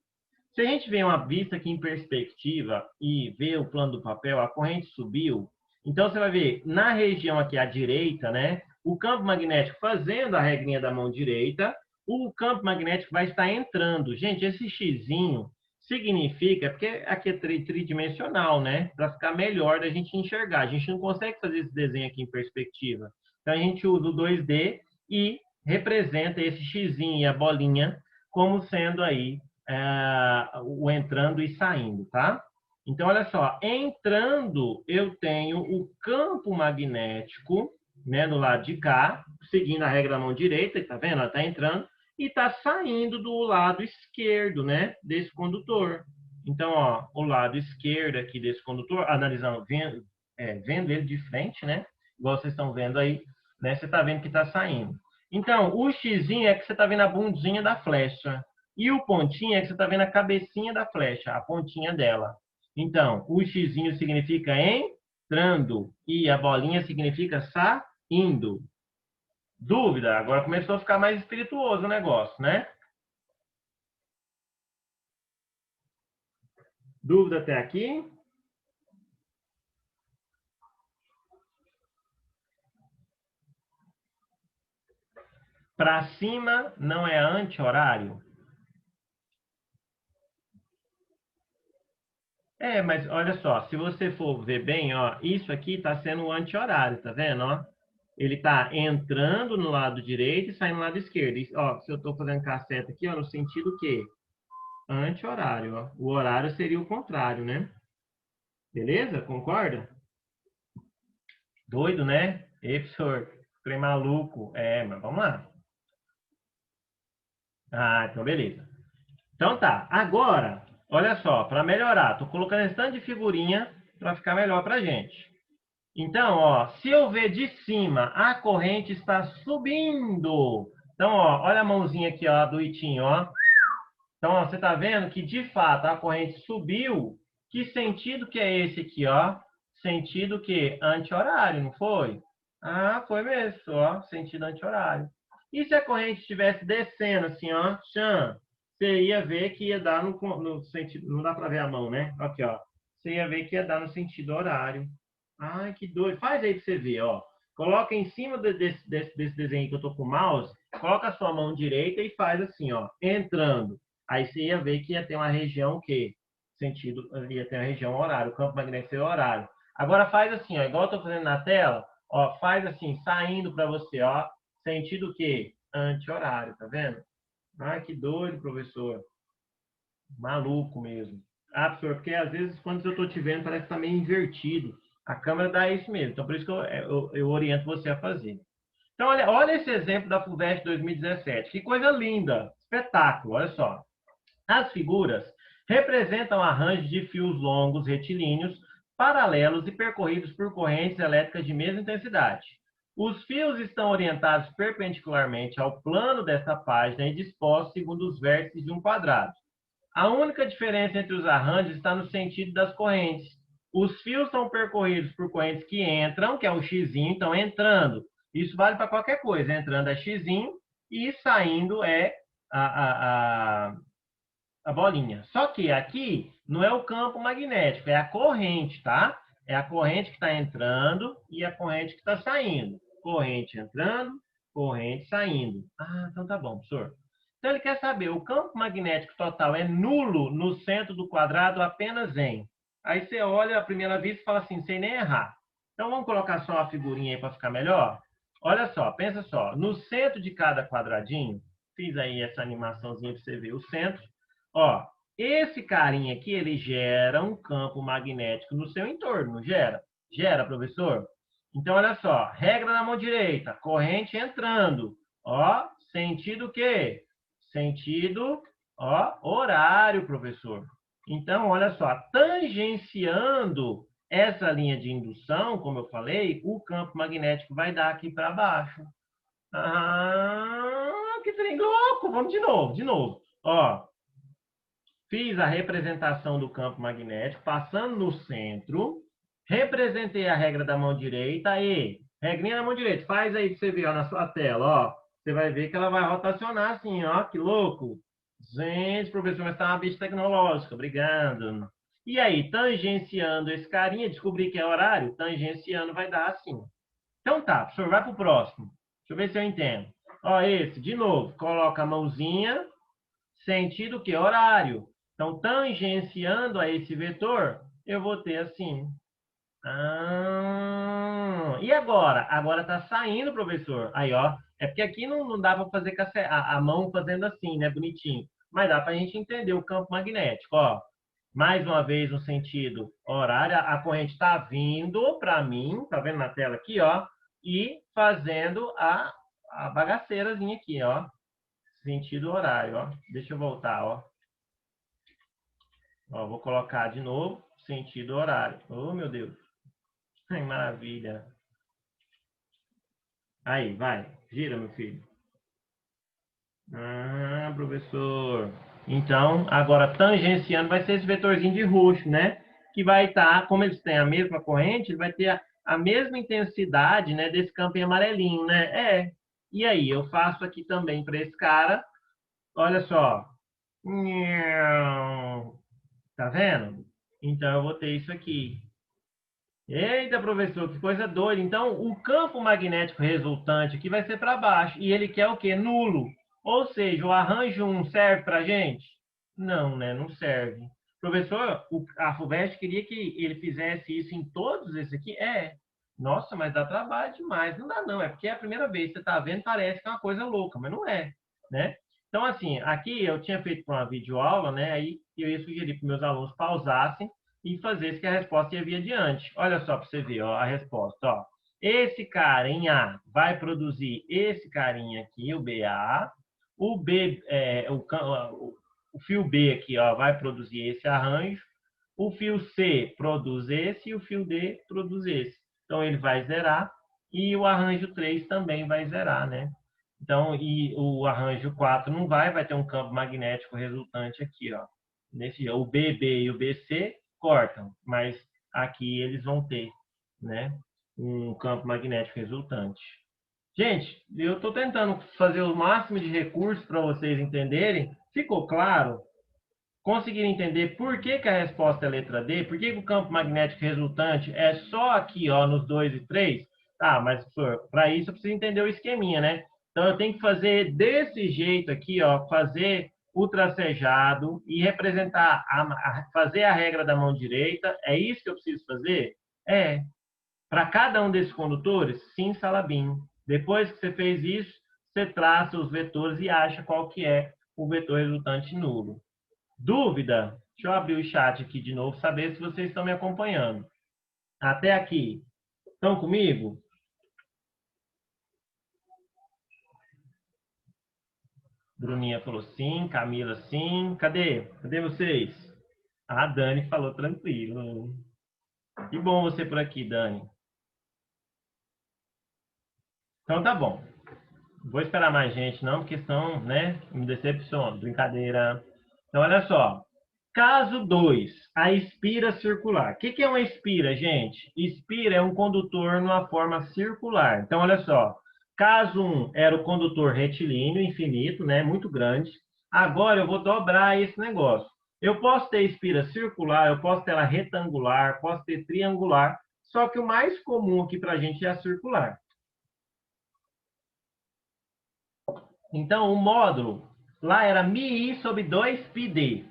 [SPEAKER 1] Se a gente vê uma vista aqui em perspectiva e vê o plano do papel, a corrente subiu, então você vai ver na região aqui à direita, né, o campo magnético fazendo a regrinha da mão direita, o campo magnético vai estar entrando. Gente, esse xizinho significa, porque aqui é tridimensional, né, para ficar melhor da gente enxergar. A gente não consegue fazer esse desenho aqui em perspectiva. Então, a gente usa o 2D e representa esse xizinho e a bolinha como sendo aí o entrando e saindo, tá? Então, olha só, entrando, eu tenho o campo magnético, né, do lado de cá, seguindo a regra da mão direita, tá vendo? Ela tá entrando, e tá saindo do lado esquerdo, né, desse condutor. Então, ó, o lado esquerdo aqui desse condutor, analisando, vendo ele de frente, né, igual vocês estão vendo aí, né, você tá vendo que tá saindo. Então, o xizinho é que você tá vendo a bundinha da flecha. E o pontinho é que você está vendo a cabecinha da flecha, a pontinha dela. Então, o xizinho significa entrando e a bolinha significa saindo. Dúvida? Agora começou a ficar mais espirituoso o negócio, né? Dúvida até aqui? Para cima não é anti-horário? Mas olha só, se você for ver bem, ó, isso aqui está sendo o anti-horário, tá vendo, ó? Ele está entrando no lado direito e saindo no lado esquerdo. Ó, se eu estou fazendo com a seta aqui, ó, no sentido que anti-horário, ó. O horário seria o contrário, né? Beleza? Concorda? Doido, né? Ei, professor, fiquei maluco. Mas vamos lá. Ah, então beleza. Então tá. Agora, olha só, para melhorar, tô colocando esse tanto de figurinha para ficar melhor pra gente. Então, ó, se eu ver de cima, a corrente está subindo. Então, ó, olha a mãozinha aqui, ó, do itinho, ó. Então, ó, você tá vendo que de fato a corrente subiu. Que sentido que é esse aqui, ó? Sentido que anti-horário, não foi? Ah, foi mesmo, ó, sentido anti-horário. E se a corrente estivesse descendo assim, ó, chã, você ia ver que ia dar no sentido, não dá para ver a mão, né? Aqui, ó. Você ia ver que ia dar no sentido horário. Ai, que doido. Faz aí para você ver, ó. Coloca em cima desse desenho que eu tô com o mouse, coloca a sua mão direita e faz assim, ó, entrando. Aí você ia ver que ia ter uma região que sentido, ia ter uma região horário, o campo magnético seria horário. Agora faz assim, ó, igual eu tô fazendo na tela, ó, faz assim, saindo para você, ó, sentido que anti-horário, tá vendo? Ai, que doido, professor. Maluco mesmo. Ah, professor, porque às vezes quando eu estou te vendo parece que está meio invertido. A câmera dá isso mesmo. Então, por isso que eu oriento você a fazer. Então, olha esse exemplo da FUVEST 2017. Que coisa linda. Espetáculo, olha só. As figuras representam arranjos de fios longos retilíneos, paralelos e percorridos por correntes elétricas de mesma intensidade. Os fios estão orientados perpendicularmente ao plano desta página e dispostos segundo os vértices de um quadrado. A única diferença entre os arranjos está no sentido das correntes. Os fios são percorridos por correntes que entram, que é o x, então entrando. Isso vale para qualquer coisa. Entrando é x e saindo é a, a, a, a bolinha. Só que aqui não é o campo magnético, é a corrente, tá? É a corrente que está entrando e a corrente que está saindo. Corrente entrando, corrente saindo. Ah, então tá bom, professor. Então ele quer saber, o campo magnético total é nulo no centro do quadrado apenas em. Aí você olha a primeira vista e fala assim, sem nem errar. Então vamos colocar só a figurinha aí para ficar melhor? Olha só, pensa só. No centro de cada quadradinho, fiz aí essa animaçãozinha para você ver o centro. Ó, esse carinha aqui, ele gera um campo magnético no seu entorno, não gera? Gera, professor? Então, olha só, regra na mão direita, corrente entrando. Ó, sentido o quê? Sentido, ó, horário, professor. Então, olha só, tangenciando essa linha de indução, como eu falei, o campo magnético vai dar aqui para baixo. Ah, que trem louco! Vamos de novo, de novo. Ó, fiz a representação do campo magnético, passando no centro, representei a regra da mão direita e, regrinha na mão direita, faz aí para você ver ó, na sua tela, ó. Você vai ver que ela vai rotacionar assim, ó, que louco. Gente, professor, mas está uma bicha tecnológica, obrigado. E aí, tangenciando esse carinha, descobri que é horário, tangenciando vai dar assim. Então tá, professor, vai para o próximo. Deixa eu ver se eu entendo. Ó, esse, de novo, coloca a mãozinha, sentido que? Horário. Então, tangenciando a esse vetor, eu vou ter assim. Ah, e agora? Agora está saindo, professor. Aí, ó. É porque aqui não dá para fazer com a mão fazendo assim, né? Bonitinho. Mas dá para a gente entender o campo magnético, ó. Mais uma vez no sentido horário, a corrente está vindo para mim, tá vendo na tela aqui, ó, e fazendo a bagaceirazinha aqui, ó. Sentido horário, ó. Deixa eu voltar, ó. Ó, vou colocar de novo, sentido horário. Oh, meu Deus. Ai, maravilha. Aí, vai. Gira, meu filho. Ah, professor. Então, agora tangenciando vai ser esse vetorzinho de roxo, né? Que vai estar, como eles têm a mesma corrente, ele vai ter a mesma intensidade, né, desse campo em amarelinho, né? E aí, eu faço aqui também para esse cara. Olha só. Tá vendo? Então, eu vou ter isso aqui. Eita, professor, que coisa doida. Então, o campo magnético resultante aqui vai ser para baixo. E ele quer o quê? Nulo. Ou seja, o arranjo 1 serve para a gente? Não, né? Não serve. Professor, a FUVEST queria que ele fizesse isso em todos esses aqui? Nossa, mas dá trabalho demais. Não dá não, é porque é a primeira vez que você está vendo, parece que é uma coisa louca, mas não é, né? Então, assim, aqui eu tinha feito uma videoaula, né? Aí eu ia sugerir para meus alunos pausassem e fazessem que a resposta ia vir adiante. Olha só para você ver, ó, a resposta, ó. Esse carinha vai produzir esse carinha aqui, o BA, o B, o fio B aqui, ó, vai produzir esse arranjo, o fio C produz esse e o fio D produz esse. Então, ele vai zerar e o arranjo 3 também vai zerar, né? Então, e o arranjo 4 não vai ter um campo magnético resultante aqui, ó. O BB e o BC cortam, mas aqui eles vão ter, né, um campo magnético resultante. Gente, eu estou tentando fazer o máximo de recursos para vocês entenderem. Ficou claro? Conseguiram entender por que, que a resposta é letra D? Por que, que o campo magnético resultante é só aqui, ó, nos 2 e 3? Ah, mas, professor, para isso eu preciso entender o esqueminha, né? Então, eu tenho que fazer desse jeito aqui, ó, fazer o tracejado e representar, fazer a regra da mão direita. É isso que eu preciso fazer? É. Para cada um desses condutores, sim, Salabim. Depois que você fez isso, você traça os vetores e acha qual que é o vetor resultante nulo. Dúvida? Deixa eu abrir o chat aqui de novo, saber se vocês estão me acompanhando. Até aqui. Estão comigo? Bruninha falou sim, Camila sim. Cadê? Cadê vocês? A Dani falou tranquilo. Que bom você por aqui, Dani. Então tá bom. Vou esperar mais gente, não, porque senão, né, me decepciona. Brincadeira. Então, olha só. Caso 2, a espira circular. O que é uma espira, gente? Espira é um condutor numa forma circular. Então, olha só. Caso 1 era o condutor retilíneo, infinito, né, muito grande. Agora eu vou dobrar esse negócio. Eu posso ter espira circular, eu posso ter ela retangular, posso ter triangular, só que o mais comum aqui para a gente é a circular. Então, o módulo lá era μi sobre 2πd.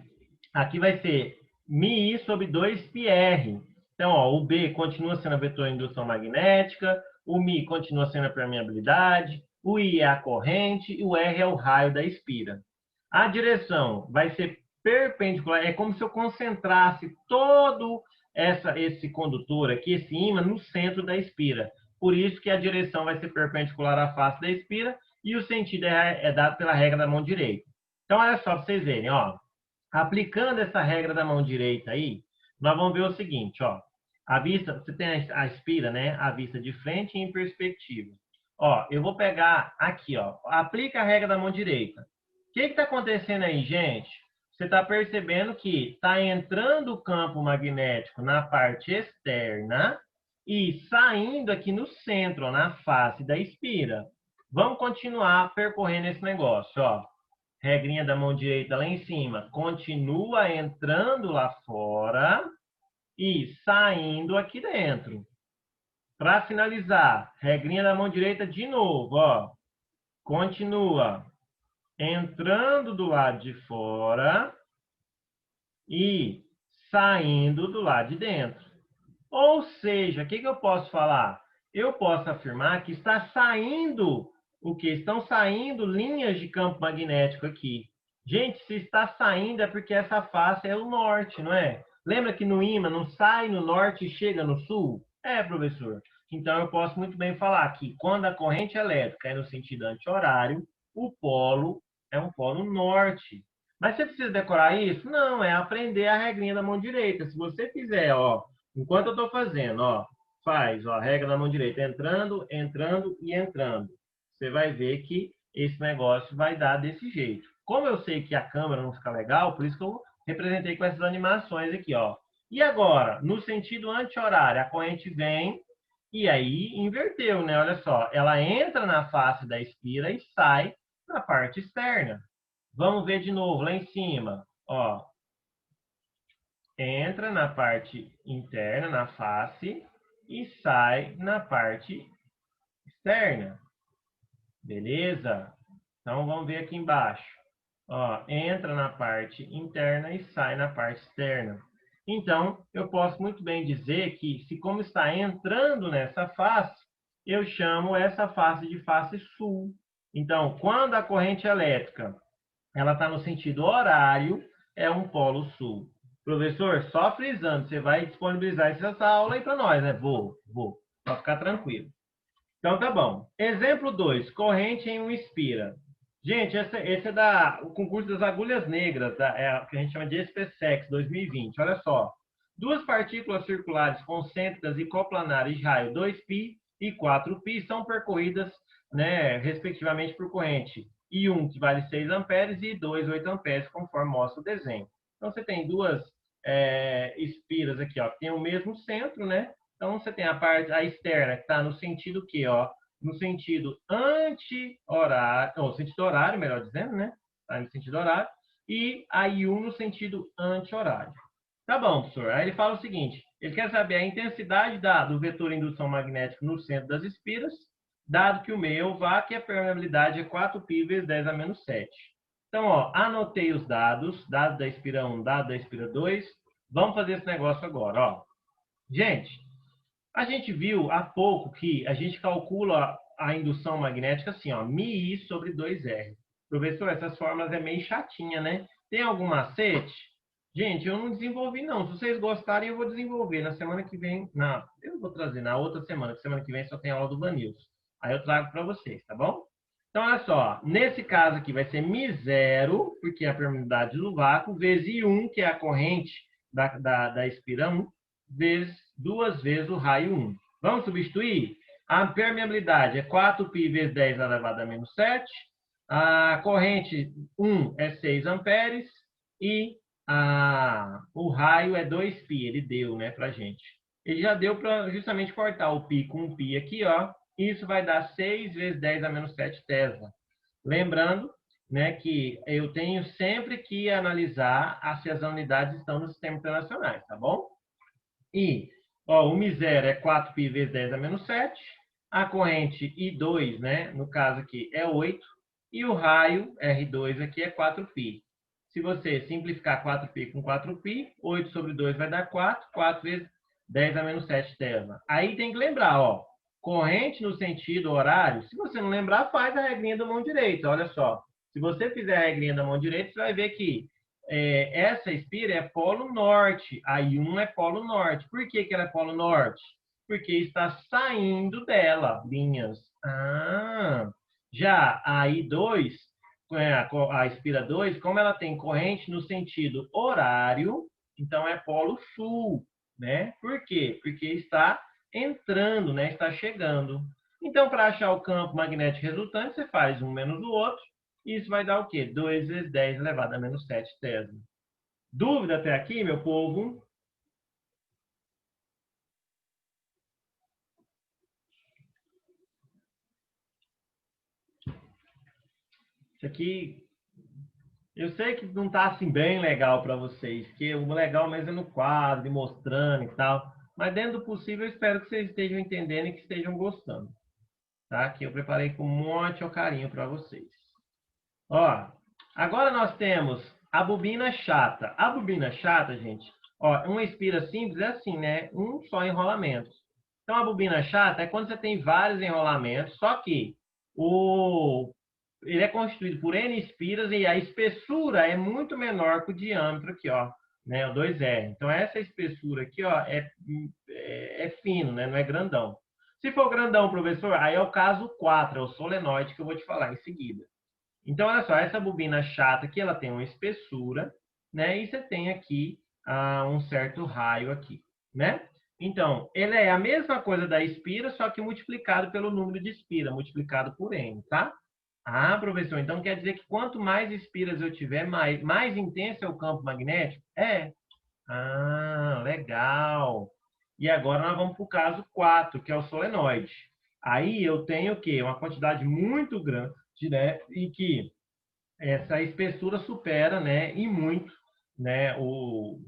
[SPEAKER 1] Aqui vai ser μi sobre 2πr. Então, ó, o B continua sendo a vetor indução magnética, o μ continua sendo a permeabilidade, o I é a corrente e o R é o raio da espira. A direção vai ser perpendicular, é como se eu concentrasse todo esse condutor aqui, esse ímã, no centro da espira. Por isso que a direção vai ser perpendicular à face da espira e o sentido é dado pela regra da mão direita. Então, olha só para vocês verem, ó. Aplicando essa regra da mão direita aí, nós vamos ver o seguinte, ó. A vista, você tem a espira, né? A vista de frente e em perspectiva. Ó, eu vou pegar aqui, ó. Aplica a regra da mão direita. O que está acontecendo aí, gente? Você está percebendo que está entrando o campo magnético na parte externa e saindo aqui no centro, ó, na face da espira. Vamos continuar percorrendo esse negócio, ó. Regrinha da mão direita lá em cima. Continua entrando lá fora e saindo aqui dentro. Para finalizar, regrinha da mão direita de novo, ó. Continua entrando do lado de fora e saindo do lado de dentro. Ou seja, o que eu posso falar? Eu posso afirmar que está saindo o que? Estão saindo linhas de campo magnético aqui. Gente, se está saindo é porque essa face é o norte, não é? Lembra que no ímã não sai no norte e chega no sul? É, professor. Então eu posso muito bem falar que quando a corrente elétrica é no sentido anti-horário, o polo é um polo norte. Mas você precisa decorar isso? Não, é aprender a regrinha da mão direita. Se você fizer, ó, enquanto eu estou fazendo, ó, faz, ó, a regra da mão direita, entrando, entrando e entrando. Você vai ver que esse negócio vai dar desse jeito. Como eu sei que a câmera não fica legal, por isso que eu representei com essas animações aqui, ó. E agora, no sentido anti-horário, a corrente vem e aí inverteu, né? Olha só, ela entra na face da espira e sai na parte externa. Vamos ver de novo lá em cima, ó. Entra na parte interna, na face, e sai na parte externa. Beleza? Então, vamos ver aqui embaixo. Ó, entra na parte interna e sai na parte externa. Então, eu posso muito bem dizer que, se como está entrando nessa face, eu chamo essa face de face sul. Então, quando a corrente elétrica ela está no sentido horário, é um polo sul. Professor, só frisando, você vai disponibilizar essa aula aí para nós, né? Vou. Pode ficar tranquilo. Então, tá bom. Exemplo 2, corrente em um espira. Gente, esse é o concurso das agulhas negras, é o que a gente chama de SPSEC 2020. Olha só. Duas partículas circulares concêntricas e coplanares de raio 2π e 4π são percorridas, né, respectivamente, por corrente I1, que vale 6 amperes, e I2, 8 amperes, conforme mostra o desenho. Então, você tem duas espiras aqui, ó, que tem o mesmo centro, né? Então, você tem a parte externa, que está no sentido que, ó, no sentido anti-horário, ou sentido horário, melhor dizendo, né? Está no sentido horário, e a I1 no sentido anti-horário. Tá bom, professor. Aí ele fala o seguinte, ele quer saber a intensidade do vetor indução magnética no centro das espiras, dado que o meio é o vácuo e a permeabilidade é 4π vezes 10 a menos 7. Então, ó, anotei os dados, dado da espira 1, dado da espira 2. Vamos fazer esse negócio agora, ó. Gente, a gente viu há pouco que a gente calcula a indução magnética assim, ó, μI sobre 2R. Professor, essas fórmulas é meio chatinha, né? Tem algum macete? Gente, eu não desenvolvi, não. Se vocês gostarem, eu vou desenvolver. Na semana que vem, eu vou trazer na outra semana, que semana que vem só tem aula do Vanilson. Aí eu trago para vocês, tá bom? Então, olha só. Nesse caso aqui vai ser μ0, porque é a permeabilidade do vácuo, vezes I1, que é a corrente da espira 1, duas vezes o raio 1. Vamos substituir? A permeabilidade é 4π vezes 10 elevado a menos 7. A corrente 1 é 6 amperes. E o raio é 2π. Ele deu, né, pra gente. Ele já deu para justamente cortar o π com o π aqui, ó. Isso vai dar 6 vezes 10 a menos 7 Tesla. Lembrando, né, que eu tenho sempre que analisar se as unidades estão no sistema internacional, tá bom? E ó, o μ0 é 4π vezes 10 a menos 7. A corrente I2, né, no caso aqui, é 8. E o raio R2 aqui é 4π. Se você simplificar 4π com 4π, 8 sobre 2 vai dar 4. 4 vezes 10 a menos 7 Tesla. Aí tem que lembrar, ó, corrente no sentido horário. Se você não lembrar, faz a regrinha da mão direita. Olha só. Se você fizer a regrinha da mão direita, você vai ver que essa espira é polo norte, a I1 é polo norte. Por que ela é polo norte? Porque está saindo dela linhas. Já a I2, a espira 2, como ela tem corrente no sentido horário, então é polo sul, né? Por quê? Porque está entrando, né? Está chegando. Então, para achar o campo magnético resultante, você faz um menos o outro. Isso vai dar o quê? 2 vezes 10 elevado a menos 7 Tesla. Dúvida até aqui, meu povo? Isso aqui, eu sei que não está assim bem legal para vocês, que o legal mesmo é no quadro, mostrando e tal. Mas dentro do possível, eu espero que vocês estejam entendendo e que estejam gostando. Tá? Que eu preparei com muito carinho para vocês. Ó, agora nós temos a bobina chata. A bobina chata, gente, ó, uma espira simples é assim, né? Um só enrolamento. Então, a bobina chata é quando você tem vários enrolamentos, só que ele é constituído por N espiras e a espessura é muito menor que o diâmetro aqui, ó, né? O 2R. Então, essa espessura aqui, ó, é fino, né? Não é grandão. Se for grandão, professor, aí é o caso 4, é o solenoide que eu vou te falar em seguida. Então, olha só, essa bobina chata aqui, ela tem uma espessura, né? E você tem aqui um certo raio aqui, né? Então, ele é a mesma coisa da espira, só que multiplicado pelo número de espira, multiplicado por N, tá? Professor, então quer dizer que quanto mais espiras eu tiver, mais intenso é o campo magnético? É. Legal. E agora nós vamos para o caso 4, que é o solenoide. Aí eu tenho o quê? Uma quantidade muito grande, né? E que essa espessura supera, né, e muito, né, o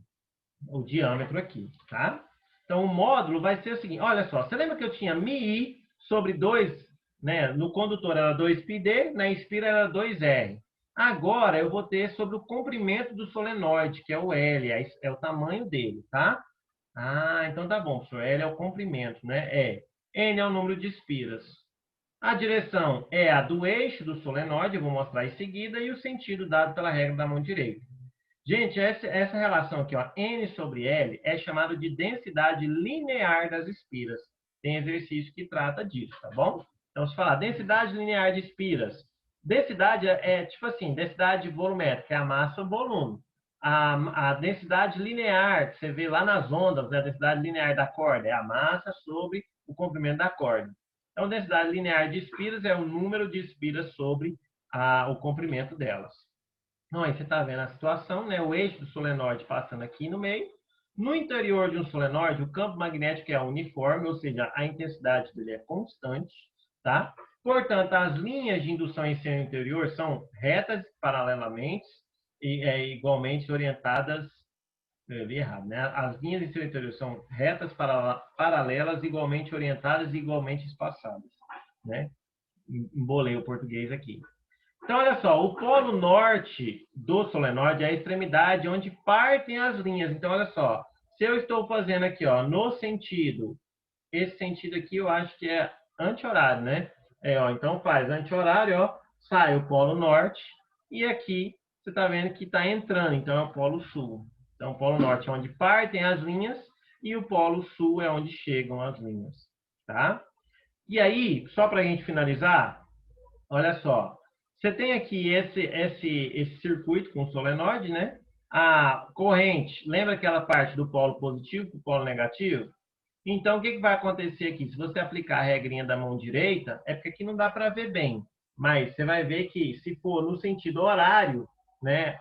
[SPEAKER 1] diâmetro aqui, tá? Então, o módulo vai ser o seguinte, olha só, você lembra que eu tinha μi sobre 2, né, no condutor era 2πd, na espira era 2r. Agora, eu vou ter sobre o comprimento do solenoide, que é o L, é o tamanho dele, tá? Ah, então tá bom, professor. L é o comprimento, né? N é o número de espiras. A direção é a do eixo do solenoide, eu vou mostrar em seguida, e o sentido dado pela regra da mão direita. Gente, essa relação aqui, ó, N sobre L, é chamada de densidade linear das espiras. Tem exercício que trata disso, tá bom? Então, se falar densidade linear de espiras, densidade é tipo assim, densidade volumétrica, é a massa ou volume. A densidade linear, que você vê lá nas ondas, né, a densidade linear da corda, é a massa sobre o comprimento da corda. Então, densidade linear de espiras é o número de espiras sobre o comprimento delas. Então, aí você está vendo a situação, né? O eixo do solenoide passando aqui no meio. No interior de um solenoide, o campo magnético é uniforme, ou seja, a intensidade dele é constante, tá? Portanto, as linhas de indução em seu interior são retas paralelamente e igualmente orientadas. Eu li errado, né? As linhas em seu interior são retas paralelas, igualmente orientadas e igualmente espaçadas, né? Embolei o português aqui. Então, olha só, o polo norte do solenoide é a extremidade onde partem as linhas. Então, olha só, se eu estou fazendo aqui, ó, no sentido, esse sentido aqui eu acho que é anti-horário, né? Ó, então faz anti-horário, ó, sai o polo norte e aqui você está vendo que está entrando, então é o polo sul. Então, o polo norte é onde partem as linhas e o polo sul é onde chegam as linhas, tá? E aí, só para a gente finalizar, olha só, você tem aqui esse circuito com solenoide, né? A corrente, lembra aquela parte do polo positivo para o polo negativo? Então, o que vai acontecer aqui? Se você aplicar a regrinha da mão direita, é porque aqui não dá para ver bem, mas você vai ver que se for no sentido horário, né?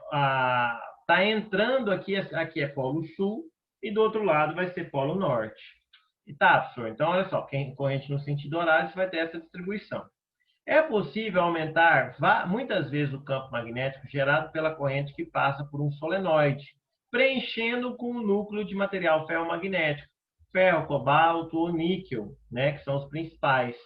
[SPEAKER 1] Tá entrando aqui é polo sul e do outro lado vai ser polo norte. E tá, professor? Então, olha só, quem corrente no sentido horário, você vai ter essa distribuição. É possível aumentar muitas vezes o campo magnético gerado pela corrente que passa por um solenoide, preenchendo com um núcleo de material ferromagnético, ferro, cobalto ou níquel, né, que são os principais.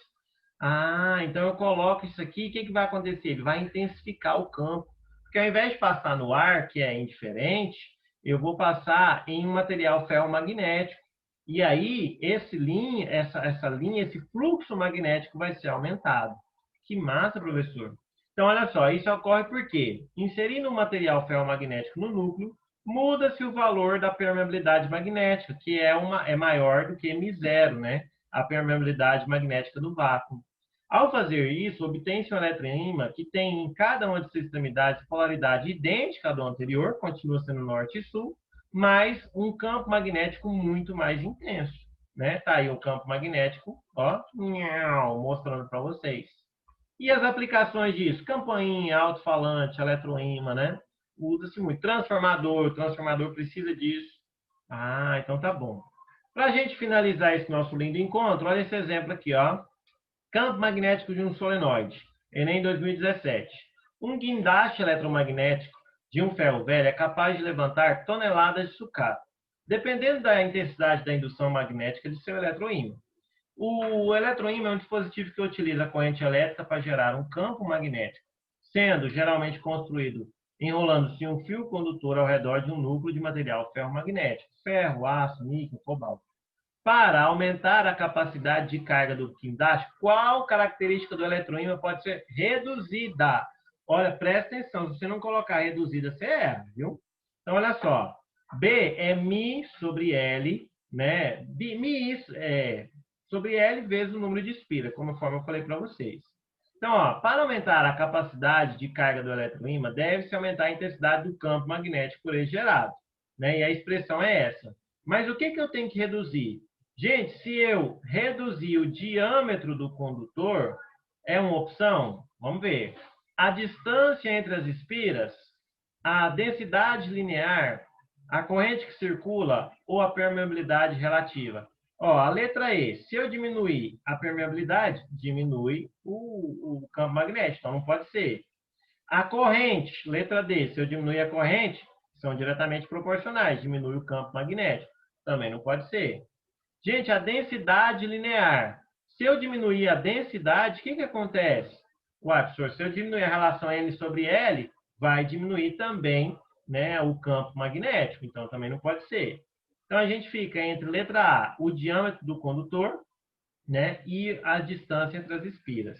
[SPEAKER 1] Ah, então eu coloco isso aqui, o que vai acontecer? Ele vai intensificar o campo, porque ao invés de passar no ar, que é indiferente, eu vou passar em um material ferromagnético. E aí, essa linha, esse fluxo magnético vai ser aumentado. Que massa, professor. Então, olha só, isso ocorre porque, inserindo um material ferromagnético no núcleo, muda-se o valor da permeabilidade magnética, que é maior do que M0, né? A permeabilidade magnética do vácuo. Ao fazer isso, obtém-se um eletroímã que tem em cada uma de suas extremidades polaridade idêntica à do anterior, continua sendo norte e sul, mas um campo magnético muito mais intenso, né? Tá aí o campo magnético, ó, mostrando para vocês. E as aplicações disso? Campainha, alto-falante, eletroímã, né? Usa-se muito. Transformador, transformador precisa disso. Ah, então tá bom. Para a gente finalizar esse nosso lindo encontro, olha esse exemplo aqui, ó. Campo magnético de um solenoide. Enem 2017. Um guindaste eletromagnético de um ferro velho é capaz de levantar toneladas de sucata, dependendo da intensidade da indução magnética de seu eletroímã. O eletroímã é um dispositivo que utiliza a corrente elétrica para gerar um campo magnético, sendo geralmente construído enrolando-se um fio condutor ao redor de um núcleo de material ferromagnético, ferro, aço, níquel, cobalto. Para aumentar a capacidade de carga do guindaste, qual característica do eletroímã pode ser reduzida? Olha, presta atenção, se você não colocar reduzida, você erra, viu? Então, olha só, B é Mi sobre L, né? Mi sobre L vezes o número de espira, conforme eu falei para vocês. Então, ó, para aumentar a capacidade de carga do eletroímã, deve-se aumentar a intensidade do campo magnético por ele gerado, né? E a expressão é essa. Mas o que eu tenho que reduzir? Gente, se eu reduzir o diâmetro do condutor, é uma opção? Vamos ver. A distância entre as espiras, a densidade linear, a corrente que circula ou a permeabilidade relativa. Ó, a letra E, se eu diminuir a permeabilidade, diminui o campo magnético, então não pode ser. A corrente, letra D, se eu diminuir a corrente, são diretamente proporcionais, diminui o campo magnético, também não pode ser. Gente, a densidade linear, se eu diminuir a densidade, o que acontece? Ué, professor, se eu diminuir a relação N sobre L, vai diminuir também, né, o campo magnético. Então, também não pode ser. Então, a gente fica entre letra A, o diâmetro do condutor, né, e a distância entre as espiras.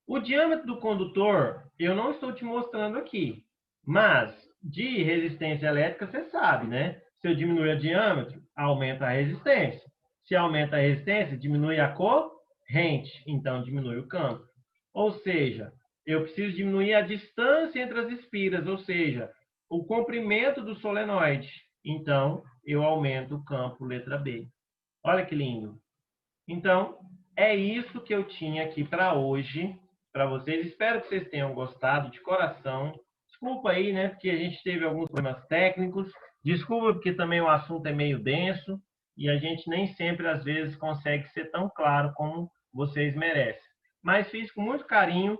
[SPEAKER 1] O diâmetro do condutor, eu não estou te mostrando aqui, mas de resistência elétrica, você sabe, né? Se eu diminuir o diâmetro, aumenta a resistência. Se aumenta a resistência, diminui a corrente, então diminui o campo. Ou seja, eu preciso diminuir a distância entre as espiras, ou seja, o comprimento do solenoide. Então, eu aumento o campo letra B. Olha que lindo. Então, é isso que eu tinha aqui para hoje, para vocês. Espero que vocês tenham gostado de coração. Desculpa aí, né, porque a gente teve alguns problemas técnicos. Desculpa porque também o assunto é meio denso e a gente nem sempre, às vezes, consegue ser tão claro como vocês merecem. Mas fiz com muito carinho,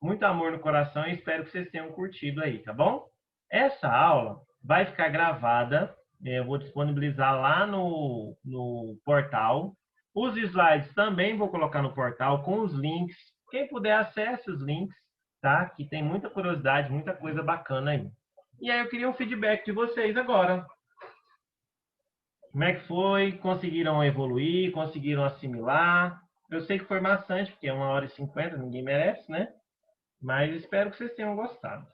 [SPEAKER 1] muito amor no coração e espero que vocês tenham curtido aí, tá bom? Essa aula vai ficar gravada, eu vou disponibilizar lá no portal. Os slides também vou colocar no portal com os links. Quem puder, acesse os links, tá? Que tem muita curiosidade, muita coisa bacana aí. E aí eu queria um feedback de vocês agora. Como é que foi? Conseguiram evoluir? Conseguiram assimilar? Eu sei que foi maçante, porque é 1h50, ninguém merece, né? Mas espero que vocês tenham gostado.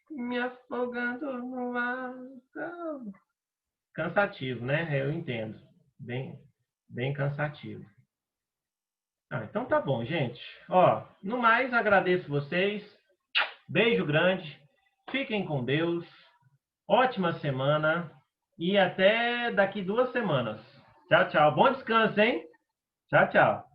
[SPEAKER 1] Me afogando no ar. Cansativo, né? Eu entendo. Bem cansativo. Então tá bom, gente. Ó, no mais, agradeço vocês. Beijo grande. Fiquem com Deus. Ótima semana. E até daqui 2 semanas. Tchau, tchau. Bom descanso, hein? Tchau, tchau.